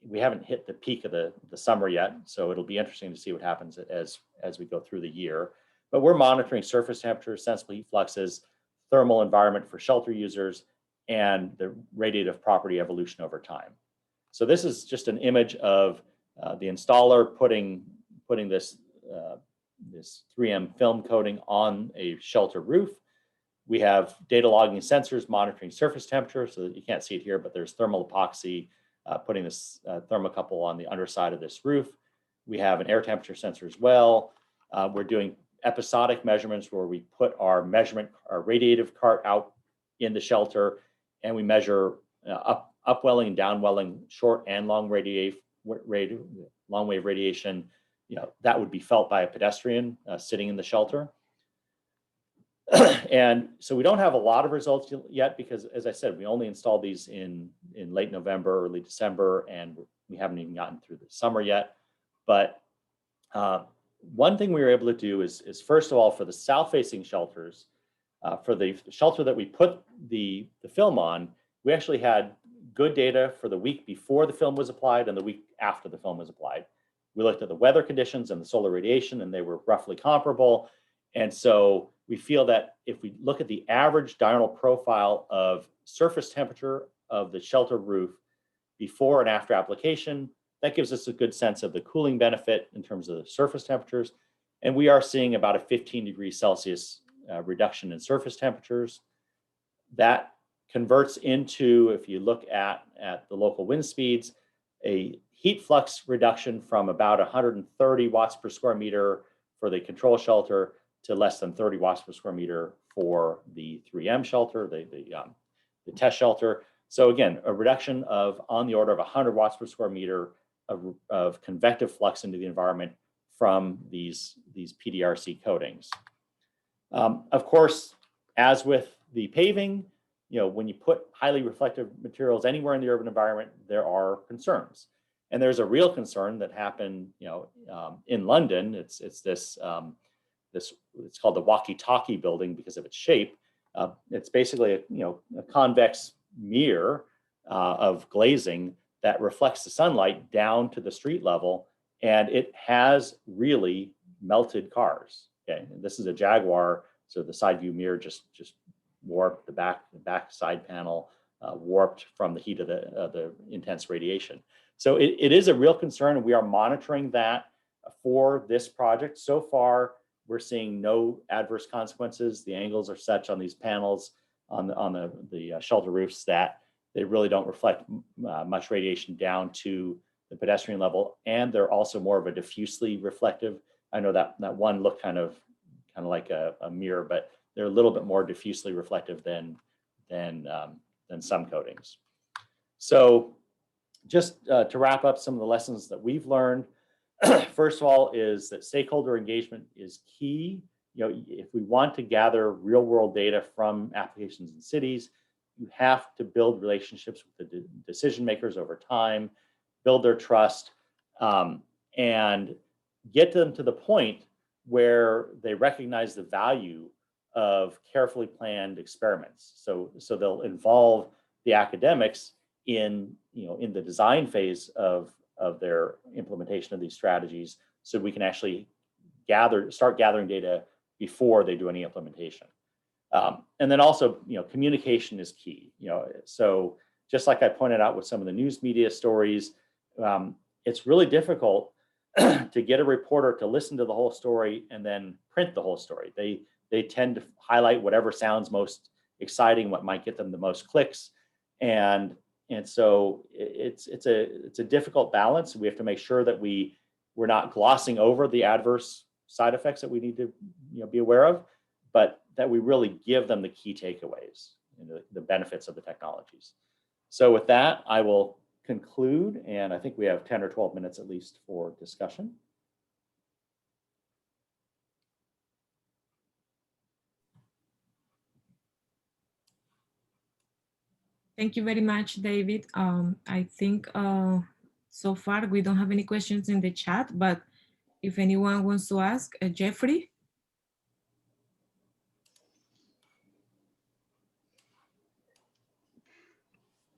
we haven't hit the peak of the summer yet. So it'll be interesting to see what happens as we go through the year. But we're monitoring surface temperature, sensible heat fluxes, thermal environment for shelter users, and the radiative property evolution over time. So this is just an image of the installer putting this 3M film coating on a shelter roof. We have data logging sensors monitoring surface temperature, so that you can't see it here, but there's thermal epoxy putting this thermocouple on the underside of this roof. We have an air temperature sensor as well. We're doing episodic measurements where we put our radiative cart out in the shelter, and we measure upwelling and downwelling, short and long wave radiation. That would be felt by a pedestrian sitting in the shelter. And so we don't have a lot of results yet because, as I said, we only installed these in late November, early December, and we haven't even gotten through the summer yet. But one thing we were able to do is first of all, for the south-facing shelters, for the shelter that we put the film on, we actually had good data for the week before the film was applied and the week after the film was applied. We looked at the weather conditions and the solar radiation, and they were roughly comparable. And so we feel that if we look at the average diurnal profile of surface temperature of the shelter roof before and after application, that gives us a good sense of the cooling benefit in terms of the surface temperatures. And we are seeing about a 15 degrees Celsius reduction in surface temperatures. That converts into, if you look at the local wind speeds, a heat flux reduction from about 130 watts per square meter for the control shelter to less than 30 watts per square meter for the 3M shelter, the test shelter. So again, a reduction of on the order of 100 watts per square meter of convective flux into the environment from these PDRC coatings. Of course, as with the paving, when you put highly reflective materials anywhere in the urban environment, there are concerns. And there's a real concern that happened, in London. It's it's called the walkie-talkie building because of its shape. It's basically a convex mirror of glazing that reflects the sunlight down to the street level, and it has really melted cars. Okay, and this is a Jaguar, so the side view mirror just warped, the back side panel warped from the heat of the intense radiation. So it is a real concern, and we are monitoring that for this project. So far, we're seeing no adverse consequences. The angles are such on these panels on the shelter roofs that they really don't reflect much radiation down to the pedestrian level, and they're also more of a diffusely reflective. I know that one looked kind of like a mirror, but they're a little bit more diffusely reflective than some coatings. So just to wrap up some of the lessons that we've learned, first of all, is that stakeholder engagement is key. If we want to gather real world data from applications in cities, you have to build relationships with the decision makers over time, build their trust, and get them to the point where they recognize the value of carefully planned experiments. So they'll involve the academics in the design phase of their implementation of these strategies, so we can actually start gathering data before they do any implementation. And then also, communication is key. So just like I pointed out with some of the news media stories, it's really difficult to get a reporter to listen to the whole story and then print the whole story. They tend to highlight whatever sounds most exciting, what might get them the most clicks, and so it's a difficult balance. We have to make sure that we're not glossing over the adverse side effects that we need to be aware of, but that we really give them the key takeaways and the benefits of the technologies. So with that, I will conclude, and I think we have 10 or 12 minutes at least for discussion. Thank you very much, David. I think so far we don't have any questions in the chat, but if anyone wants to ask, Jeffrey?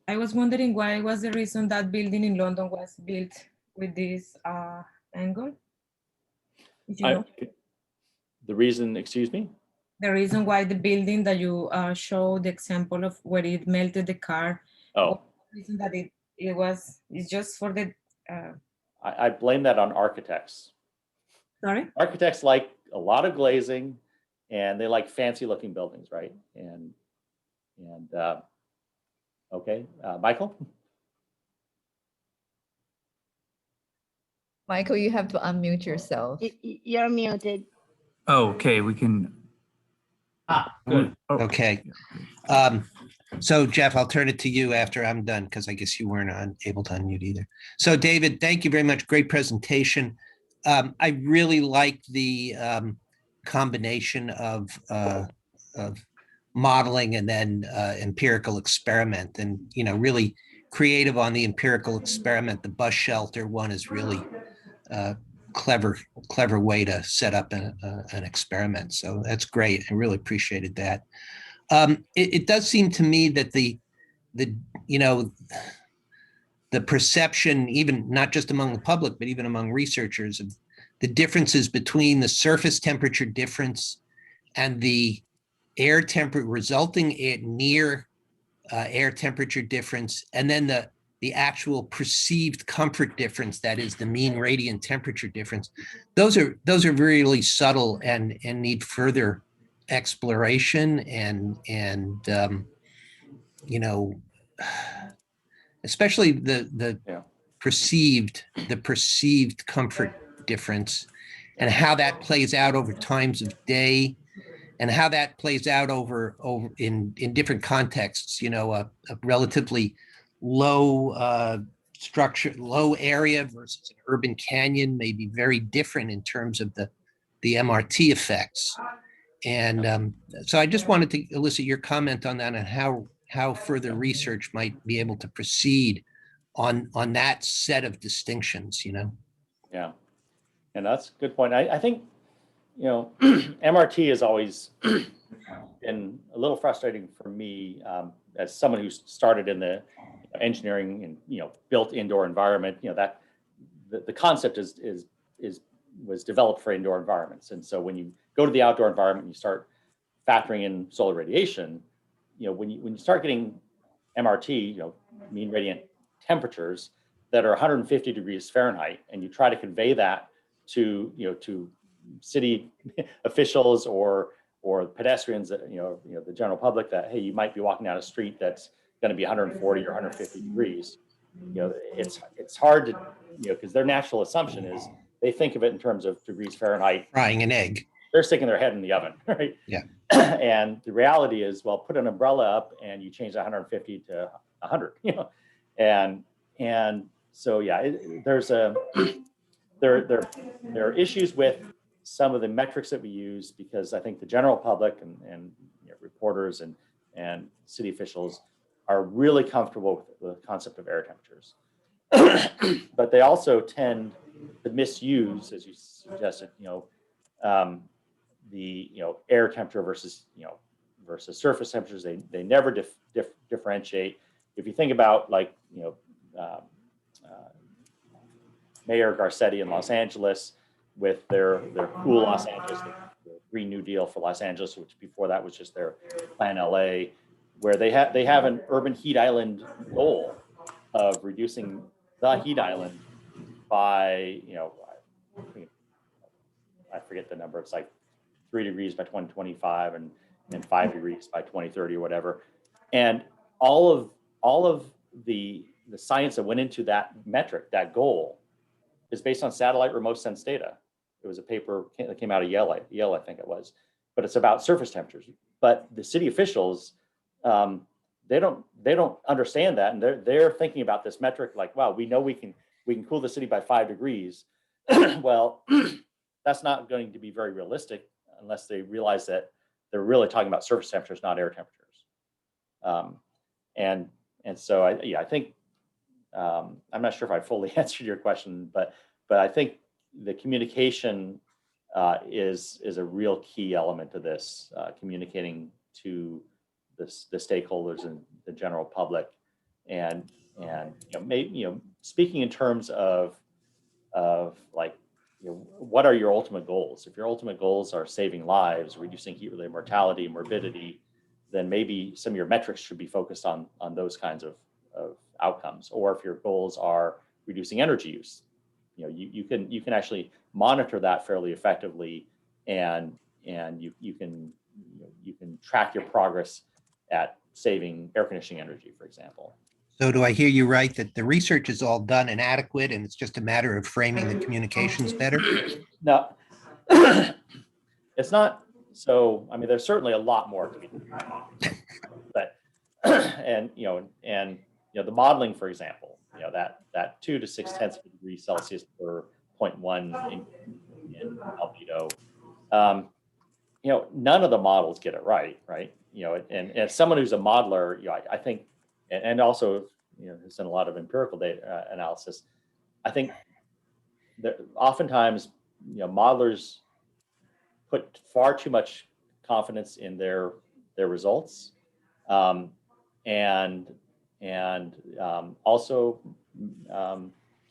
I was wondering why was the reason that building in London was built with this angle? The reason, excuse me? The reason why the building that you showed the example of where it melted the car. Oh. The reason that it's just for the... I blame that on architects. Sorry? Architects like a lot of glazing, and they like fancy looking buildings, right? And okay, Michael? Michael, you have to unmute yourself. You're muted. Oh, okay, we can. Good. Oh. Okay. So Jeff, I'll turn it to you after I'm done, because I guess you weren't able to unmute either. So David, thank you very much. Great presentation. I really like the combination of modeling and then empirical experiment, and really creative on the empirical experiment. The bus shelter one is really clever way to set up an experiment. So that's great. I really appreciated that. It does seem to me that the perception, even not just among the public, but even among researchers, of the differences between the surface temperature difference and the air temperature resulting near air temperature difference, and then the actual perceived comfort difference, that is the mean radiant temperature difference. Those are really subtle and need further exploration, and especially the perceived comfort difference, and how that plays out over times of day, and how that plays out over in different contexts. A relatively low structure, low area versus an urban canyon may be very different in terms of the MRT effects. And so I just wanted to elicit your comment on that, and how further research might be able to proceed on that set of distinctions. Yeah, and that's a good point. I think MRT has always been a little frustrating for me as someone who started in the engineering and built indoor environment. That the concept was developed for indoor environments, and so when you go to the outdoor environment, you start factoring in solar radiation. When you start getting MRT, mean radiant temperatures that are 150 degrees Fahrenheit, and you try to convey that to city officials or pedestrians, that the general public, that hey, you might be walking down a street that's going to be 140 or 150 degrees. It's hard to because their natural assumption is they think of it in terms of degrees Fahrenheit. Frying an egg. they're sticking their head in the oven, right? Yeah. And the reality is, well, put an umbrella up and you change 150 to 100, you know, and so yeah, there are issues with some of the metrics that we use, because I think the general public and you know, reporters and city officials are really comfortable with the concept of air temperatures. But they also tend to misuse, as you suggested, you know, the air temperature versus surface temperatures. They never differentiate. If you think about, like, Mayor Garcetti in Los Angeles with their Cool Los Angeles, the Green New Deal for Los Angeles, which before that was just their Plan LA, where they have an urban heat island goal of reducing the heat island by, I forget the number. It's like 3 degrees by 2025 and 5 degrees by 2030 or whatever. And all of the science that went into that metric, that goal, is based on satellite remote sense data. It was a paper that came out of Yale, I think it was, but it's about surface temperatures. But the city officials, they don't understand that, and they're thinking about this metric like, wow, we know we can cool the city by 5 degrees. Well, that's not going to be very realistic unless they realize that they're really talking about surface temperatures, not air temperatures. And so I think I'm not sure if I fully answered your question, but I think the communication is a real key element to this, communicating to the stakeholders and the general public, and speaking in terms of like, what are your ultimate goals? If your ultimate goals are saving lives, reducing heat-related mortality, morbidity, then maybe some of your metrics should be focused on those kinds of outcomes. Or if your goals are reducing energy use, you can actually monitor that fairly effectively, and you can track your progress at saving air conditioning energy, for example. So do I hear you right that the research is all done and adequate, and it's just a matter of framing the communications better? No, it's not. So, I mean, there's certainly a lot more to be done, but and the modeling, for example, that 2 to 6/10 degrees Celsius per 0.1 in albedo. None of the models get it right. And as someone who's a modeler, I think, and also has done a lot of empirical data analysis, I think that oftentimes modelers put far too much confidence in their results, and also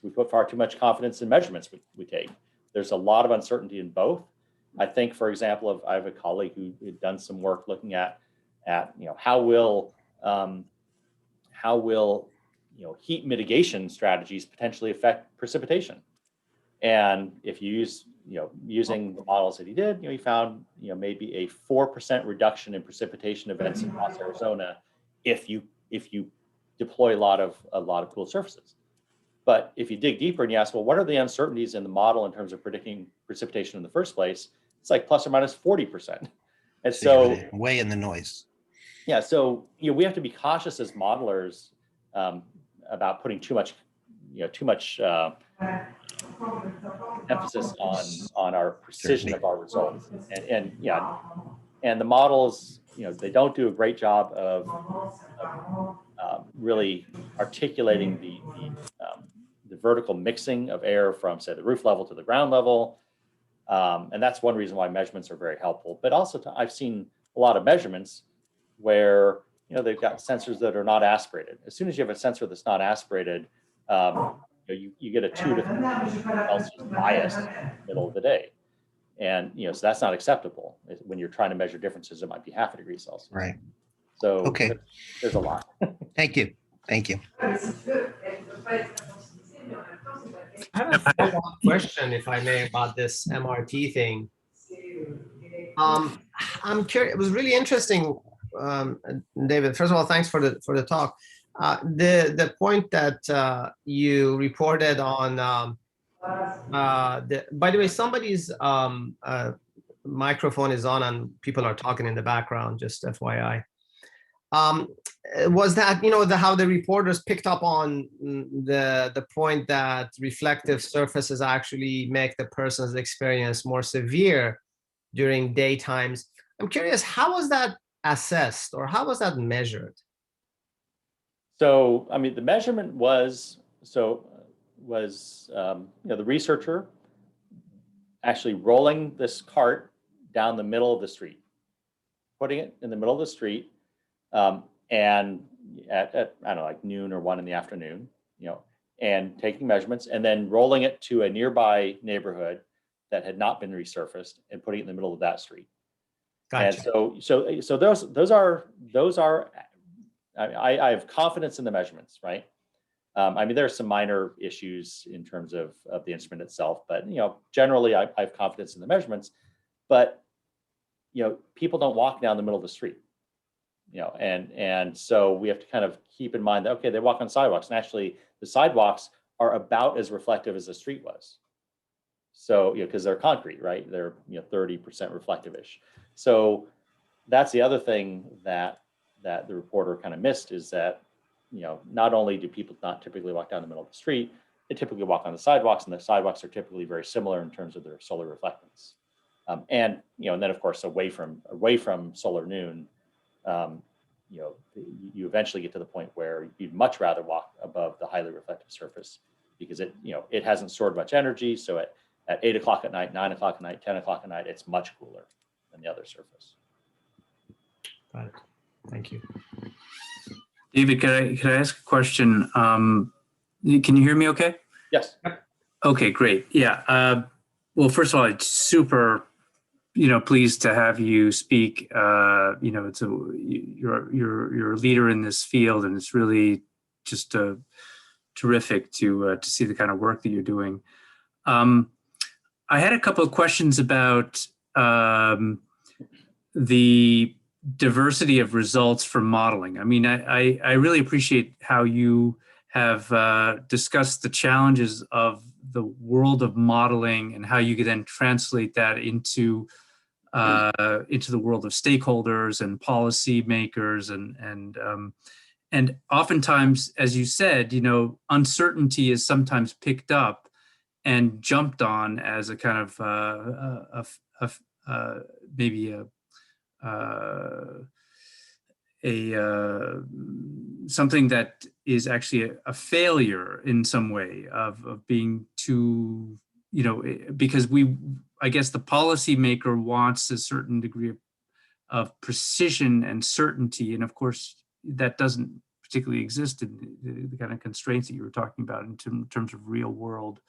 we put far too much confidence in measurements we take. There's a lot of uncertainty in both. I think, for example, I have a colleague who had done some work looking at how will heat mitigation strategies potentially affect precipitation. And if you use using the models that he did, he found maybe a 4% reduction in precipitation events across Arizona if you deploy a lot of cooled surfaces. But if you dig deeper and you ask, well, what are the uncertainties in the model in terms of predicting precipitation in the first place? It's like plus or minus 40%. And so way in the noise. Yeah, so we have to be cautious as modelers about putting too much emphasis on our precision of our results, and the models, they don't do a great job of really articulating the vertical mixing of air from, say, the roof level to the ground level, and that's one reason why measurements are very helpful. But also, I've seen a lot of measurements where they've got sensors that are not aspirated. As soon as you have a sensor that's not aspirated, you get a 2 to 3 Celsius bias in the middle of the day, and so that's not acceptable. When you're trying to measure differences, it might be 0.5 degree Celsius. Right. So okay, there's a lot. Thank you. I have a follow-up question, if I may, about this MRT thing. I'm curious. It was really interesting, David. First of all, thanks for the talk. The point that you reported on. By the way, somebody's microphone is on and people are talking in the background, just FYI. Was that, how the reporters picked up on the point that reflective surfaces actually make the person's experience more severe during daytimes? I'm curious, how was that assessed or how was that measured? So, I mean, the measurement was, the researcher actually rolling this cart down the middle of the street, putting it in the middle of the street, and at I don't know, like noon or 1 in the afternoon, and taking measurements, and then rolling it to a nearby neighborhood that had not been resurfaced and putting it in the middle of that street. Gotcha. And so those are. I have confidence in the measurements, right? I mean, there are some minor issues in terms of the instrument itself, but generally I have confidence in the measurements. But people don't walk down the middle of the street, and so we have to kind of keep in mind that, okay, they walk on sidewalks, and actually the sidewalks are about as reflective as the street was. So because they're concrete, right? They're 30% reflective-ish. So that's the other thing that the reporter kind of missed, is that not only do people not typically walk down the middle of the street, they typically walk on the sidewalks, and the sidewalks are typically very similar in terms of their solar reflectance. And then of course away from solar noon, you eventually get to the point where you'd much rather walk above the highly reflective surface, because it hasn't stored much energy. So at 8 o'clock at night, 9 o'clock at night, 10 o'clock at night, it's much cooler than the other surface. Got it. Thank you. David, could I ask a question? Can you hear me okay? Yes. Okay, great. Yeah. Well, first of all, it's super, pleased to have you speak. You're a leader in this field, and it's really just terrific to see the kind of work that you're doing. I had a couple of questions about the diversity of results from modeling. I mean, I really appreciate how you have discussed the challenges of the world of modeling and how you could then translate that into the world of stakeholders and policy makers, and oftentimes, as you said, uncertainty is sometimes picked up and jumped on as a kind of maybe something that is actually a failure in some way of being too, because I guess the policymaker wants a certain degree of precision and certainty, and of course that doesn't particularly exist in the kind of constraints that you were talking about in terms of real world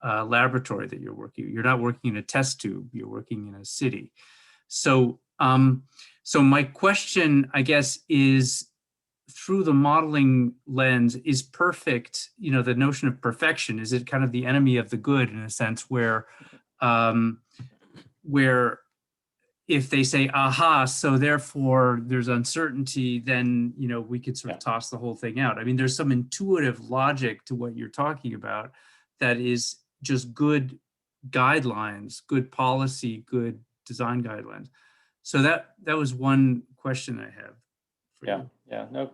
laboratory that you're working. You're not working in a test tube, you're working in a city. So my question, I guess, is, through the modeling lens, is perfect, the notion of perfection, is it kind of the enemy of the good, in a sense, where if they say, aha, so therefore there's uncertainty, then, we could sort of toss the whole thing out. I mean, there's some intuitive logic to what you're talking about that is just good guidelines, good policy, good design guidelines. So that was one question I have for you. Yeah, no,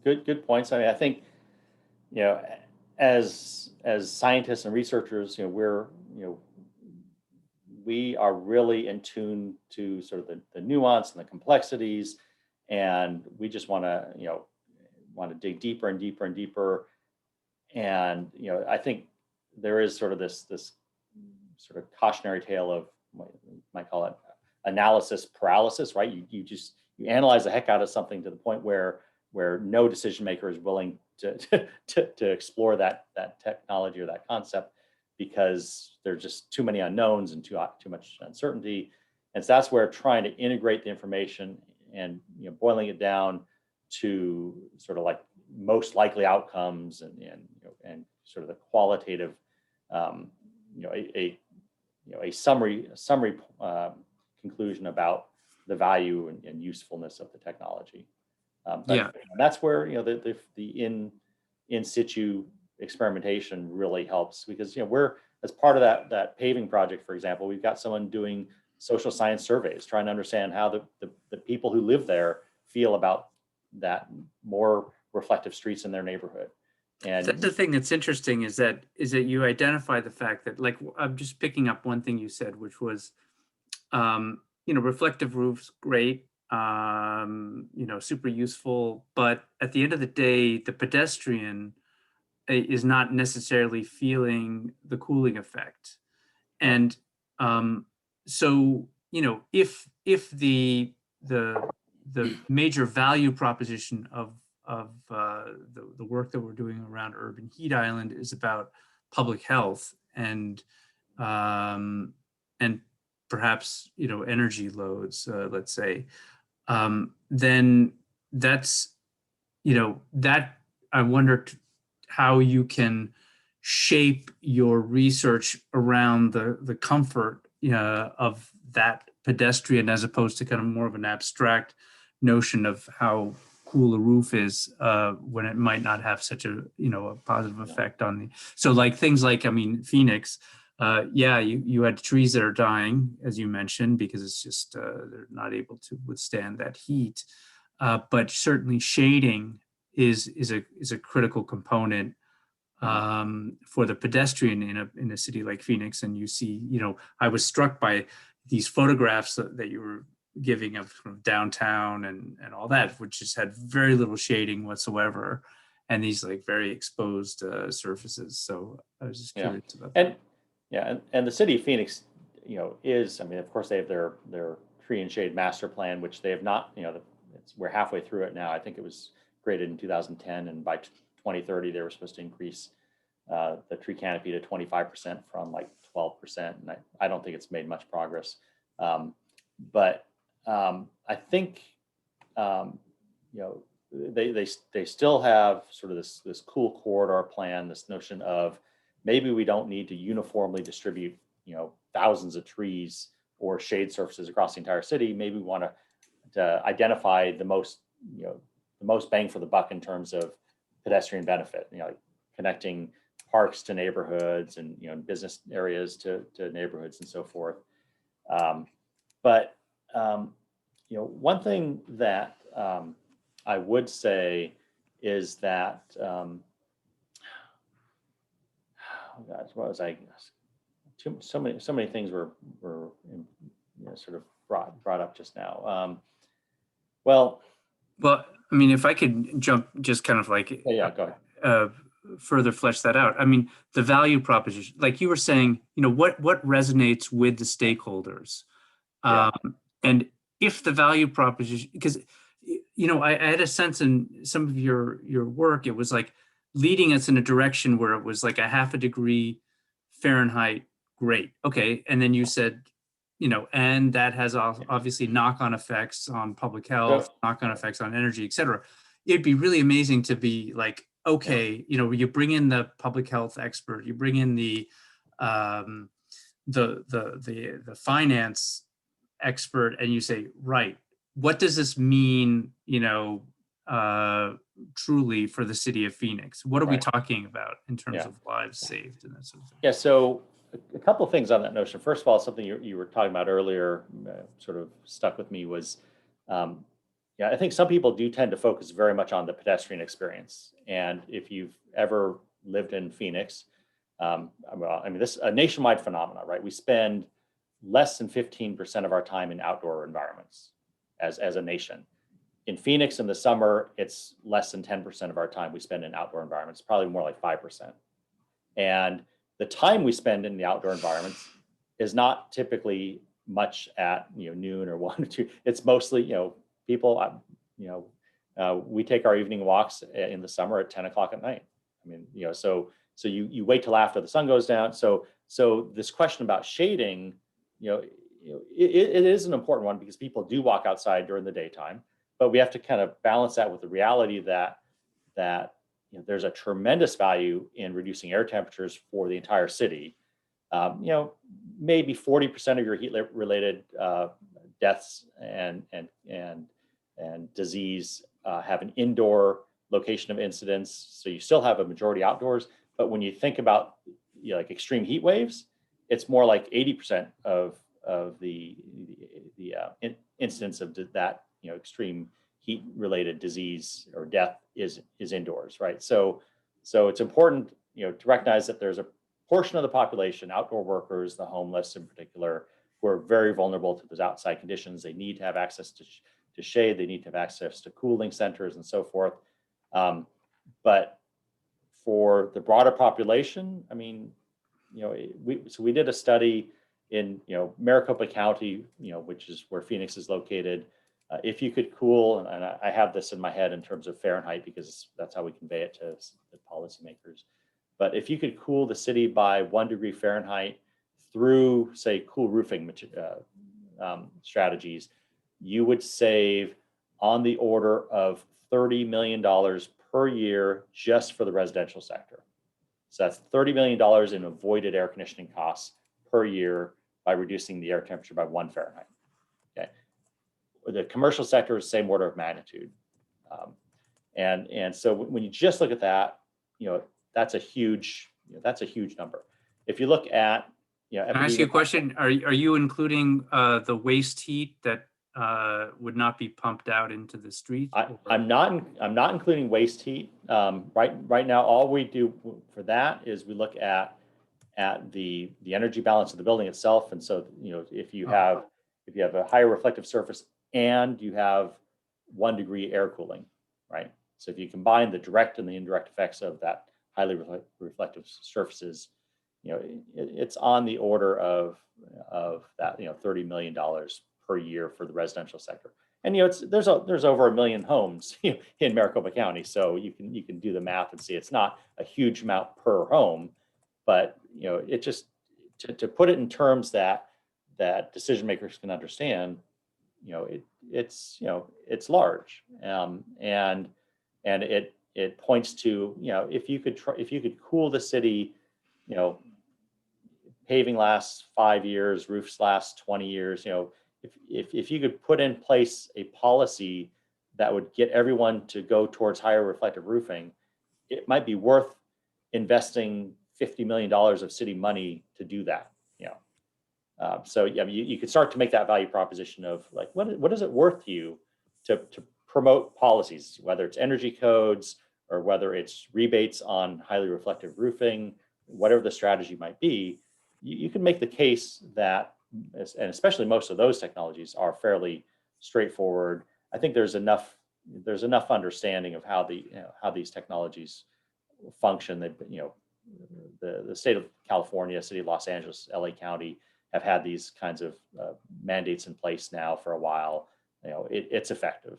good points. I mean, I think, as scientists and researchers, we are really in tune to sort of the nuance and the complexities, and we just want to dig deeper and deeper and deeper. And I think there is sort of this sort of cautionary tale of, you might call it analysis paralysis, right? You analyze the heck out of something to the point where no decision maker is willing to explore that technology or that concept, because there's just too many unknowns and too much uncertainty. And so that's where trying to integrate the information and boiling it down to sort of like most likely outcomes and sort of the qualitative a summary conclusion about the value and usefulness of the technology. But that's where the in situ experimentation really helps, because we're, as part of that paving project, for example, we've got someone doing social science surveys, trying to understand how the people who live there feel about that more reflective streets in their neighborhood. And the thing that's interesting is that you identify the fact that, like, I'm just picking up one thing you said, which was, reflective roofs, great, super useful, but at the end of the day, the pedestrian is not necessarily feeling the cooling effect. And so, if the major value proposition of the work that we're doing around urban heat island is about public health and perhaps energy loads, let's say, then that's that I wonder how you can shape your research around the comfort of that pedestrian, as opposed to kind of more of an abstract notion of how cool a roof is when it might not have such a a positive effect on the. So like things like, I mean, Phoenix, you had trees that are dying, as you mentioned, because it's just they're not able to withstand that heat. But certainly shading is a critical component for the pedestrian in a city like Phoenix. And you see, I was struck by these photographs that you were giving of downtown and all that, which just had very little shading whatsoever, and these like very exposed surfaces. So I was just curious about that. And the city of Phoenix, is, I mean, of course they have their tree and shade master plan, which they have not, we're halfway through it now. I think it was created in 2010, and by 2030 they were supposed to increase the tree canopy to 25% from like 12%, and I don't think it's made much progress. But I think they still have sort of this cool corridor plan, this notion of maybe we don't need to uniformly distribute thousands of trees or shade surfaces across the entire city. Maybe we want to identify the most bang for the buck in terms of pedestrian benefit, like connecting parks to neighborhoods and business areas to neighborhoods and so forth. But one thing that I would say is that what was I? So many things were sort of brought up just now. Well, I mean, if I could jump, just kind of like go ahead. Further flesh that out. I mean, the value proposition, like you were saying, what resonates with the stakeholders, and if the value proposition, because I had a sense in some of your work, it was like leading us in a direction where it was like a 0.5 degree Fahrenheit, great, okay, and then you said, and that has obviously knock-on effects on public health, knock-on effects on energy, et cetera. It'd be really amazing to be like, okay, you bring in the public health expert, you bring in the finance expert, and you say, right, what does this mean, truly for the city of Phoenix? What are we talking about in terms of lives saved and that sort of thing? Yeah, so a couple of things on that notion. First of all, something you were talking about earlier sort of stuck with me was, I think some people do tend to focus very much on the pedestrian experience. And if you've ever lived in Phoenix, this is a nationwide phenomenon, right? We spend less than 15% of our time in outdoor environments as a nation. In Phoenix in the summer, it's less than 10% of our time we spend in outdoor environments, probably more like 5%. And the time we spend in the outdoor environments is not typically much at noon or 1 or 2. It's mostly people. We take our evening walks in the summer at 10 o'clock at night. I mean, so you wait till after the sun goes down. So this question about shading, it is an important one because people do walk outside during the daytime, but we have to kind of balance that with the reality that there's a tremendous value in reducing air temperatures for the entire city. Maybe 40% of your heat-related deaths and disease have an indoor location of incidence, so you still have a majority outdoors. But when you think about like extreme heat waves, it's more like 80% of incidence of that extreme heat related disease or death is indoors, right? So it's important to recognize that there's a portion of the population, outdoor workers, the homeless in particular, who are very vulnerable to those outside conditions. They need to have access to shade. They need to have access to cooling centers and so forth. But for the broader population, I mean, we did a study in Maricopa County, which is where Phoenix is located. If you could cool, and I have this in my head in terms of Fahrenheit because that's how we convey it to the policymakers. But if you could cool the city by 1 degree Fahrenheit through, say, cool roofing strategies, you would save on the order of $30 million per year just for the residential sector. So that's $30 million in avoided air conditioning costs per year by reducing the air temperature by 1 Fahrenheit. Okay, the commercial sector is the same order of magnitude, and so when you just look at that, that's a huge number. If you look at, Can I ask you a question? Are you including the waste heat that would not be pumped out into the street? I'm not including waste heat. Right now, all we do for that is we look at the energy balance of the building itself. And so, if you have a higher reflective surface and you have 1 degree air cooling, right? So if you combine the direct and the indirect effects of that highly reflective surfaces, it's on the order of that, $30 million per year for the residential sector. And there's over 1 million homes in Maricopa County, so you can do the math and see it's not a huge amount per home, but it just to put it in terms that decision makers can understand, it's large, and it points to if you could cool the city, paving lasts 5 years, roofs last 20 years, if you could put in place a policy that would get everyone to go towards higher reflective roofing, it might be worth investing $50 million of city money to do that. So you could start to make that value proposition of like, what is it worth to you to promote policies, whether it's energy codes or whether it's rebates on highly reflective roofing, whatever the strategy might be. You can make the case that, and especially most of those technologies are fairly straightforward. I think there's enough understanding of how these technologies function. That the state of California, city of Los Angeles, LA County have had these kinds of mandates in place now for a while. It's effective.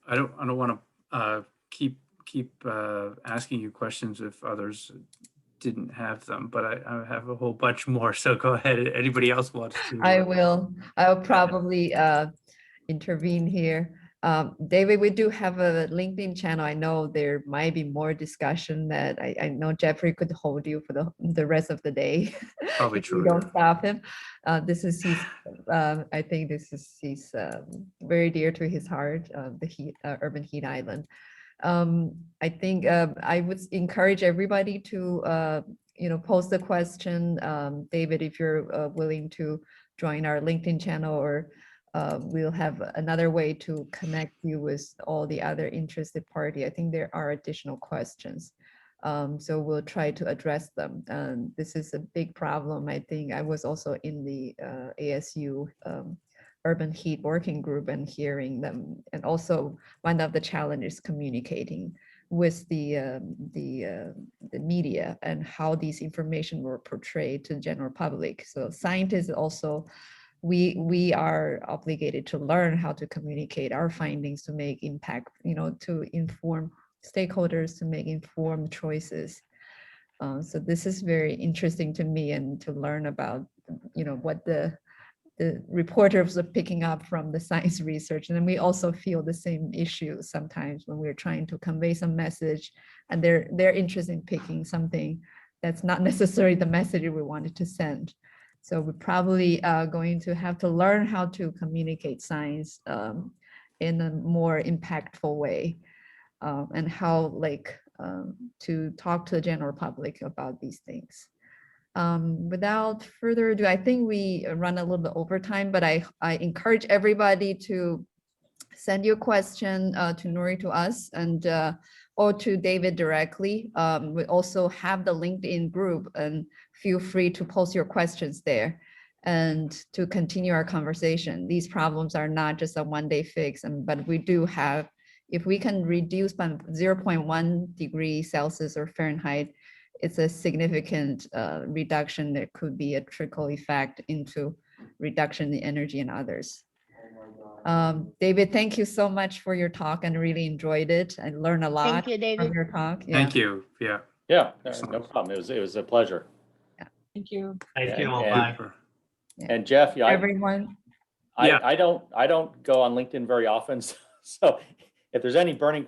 I don't want to keep asking you questions if others didn't have them, but I have a whole bunch more. So go ahead. Anybody else wants to? I'll probably intervene here. David, we do have a LinkedIn channel. I know there might be more discussion that I know Jeffrey could hold you for the rest of the day. Probably if true. You don't stop him. This is his. I think this is he's very dear to his heart. The urban heat island. I think I would encourage everybody to post the question. David, if you're willing to join our LinkedIn channel, or we'll have another way to connect you with all the other interested party. I think there are additional questions. So we'll try to address them. This is a big problem. I think I was also in the ASU Urban Heat Working Group and hearing them. And also one of the challenges communicating with the media and how these information were portrayed to the general public. So scientists also, we are obligated to learn how to communicate our findings to make impact, to inform stakeholders, to make informed choices. So this is very interesting to me, and to learn about, what the reporters are picking up from the science research. And then we also feel the same issue sometimes when we're trying to convey some message, and they're interested in picking something that's not necessarily the message we wanted to send. So we're probably going to have to learn how to communicate science in a more impactful way, and how to talk to the general public about these things. Without further ado, I think we run a little bit over time, but I encourage everybody to send your question to Nuri, to us, and or to David directly. We also have the LinkedIn group, and feel free to post your questions there and to continue our conversation. These problems are not just a one-day fix, but we do have, if we can reduce by 0.1 degree Celsius or Fahrenheit, it's a significant reduction. There could be a trickle effect into reduction in energy and others. David, thank you so much for your talk, and really enjoyed it. I learned a lot Thank you, David. from your talk. Yeah. Thank you. Yeah. Yeah, no Excellent. problem. It was a pleasure. Thank you. Thank you all. And- Bye. And Jeff, yeah, Everyone. I don't go on LinkedIn very often. So if there's any burning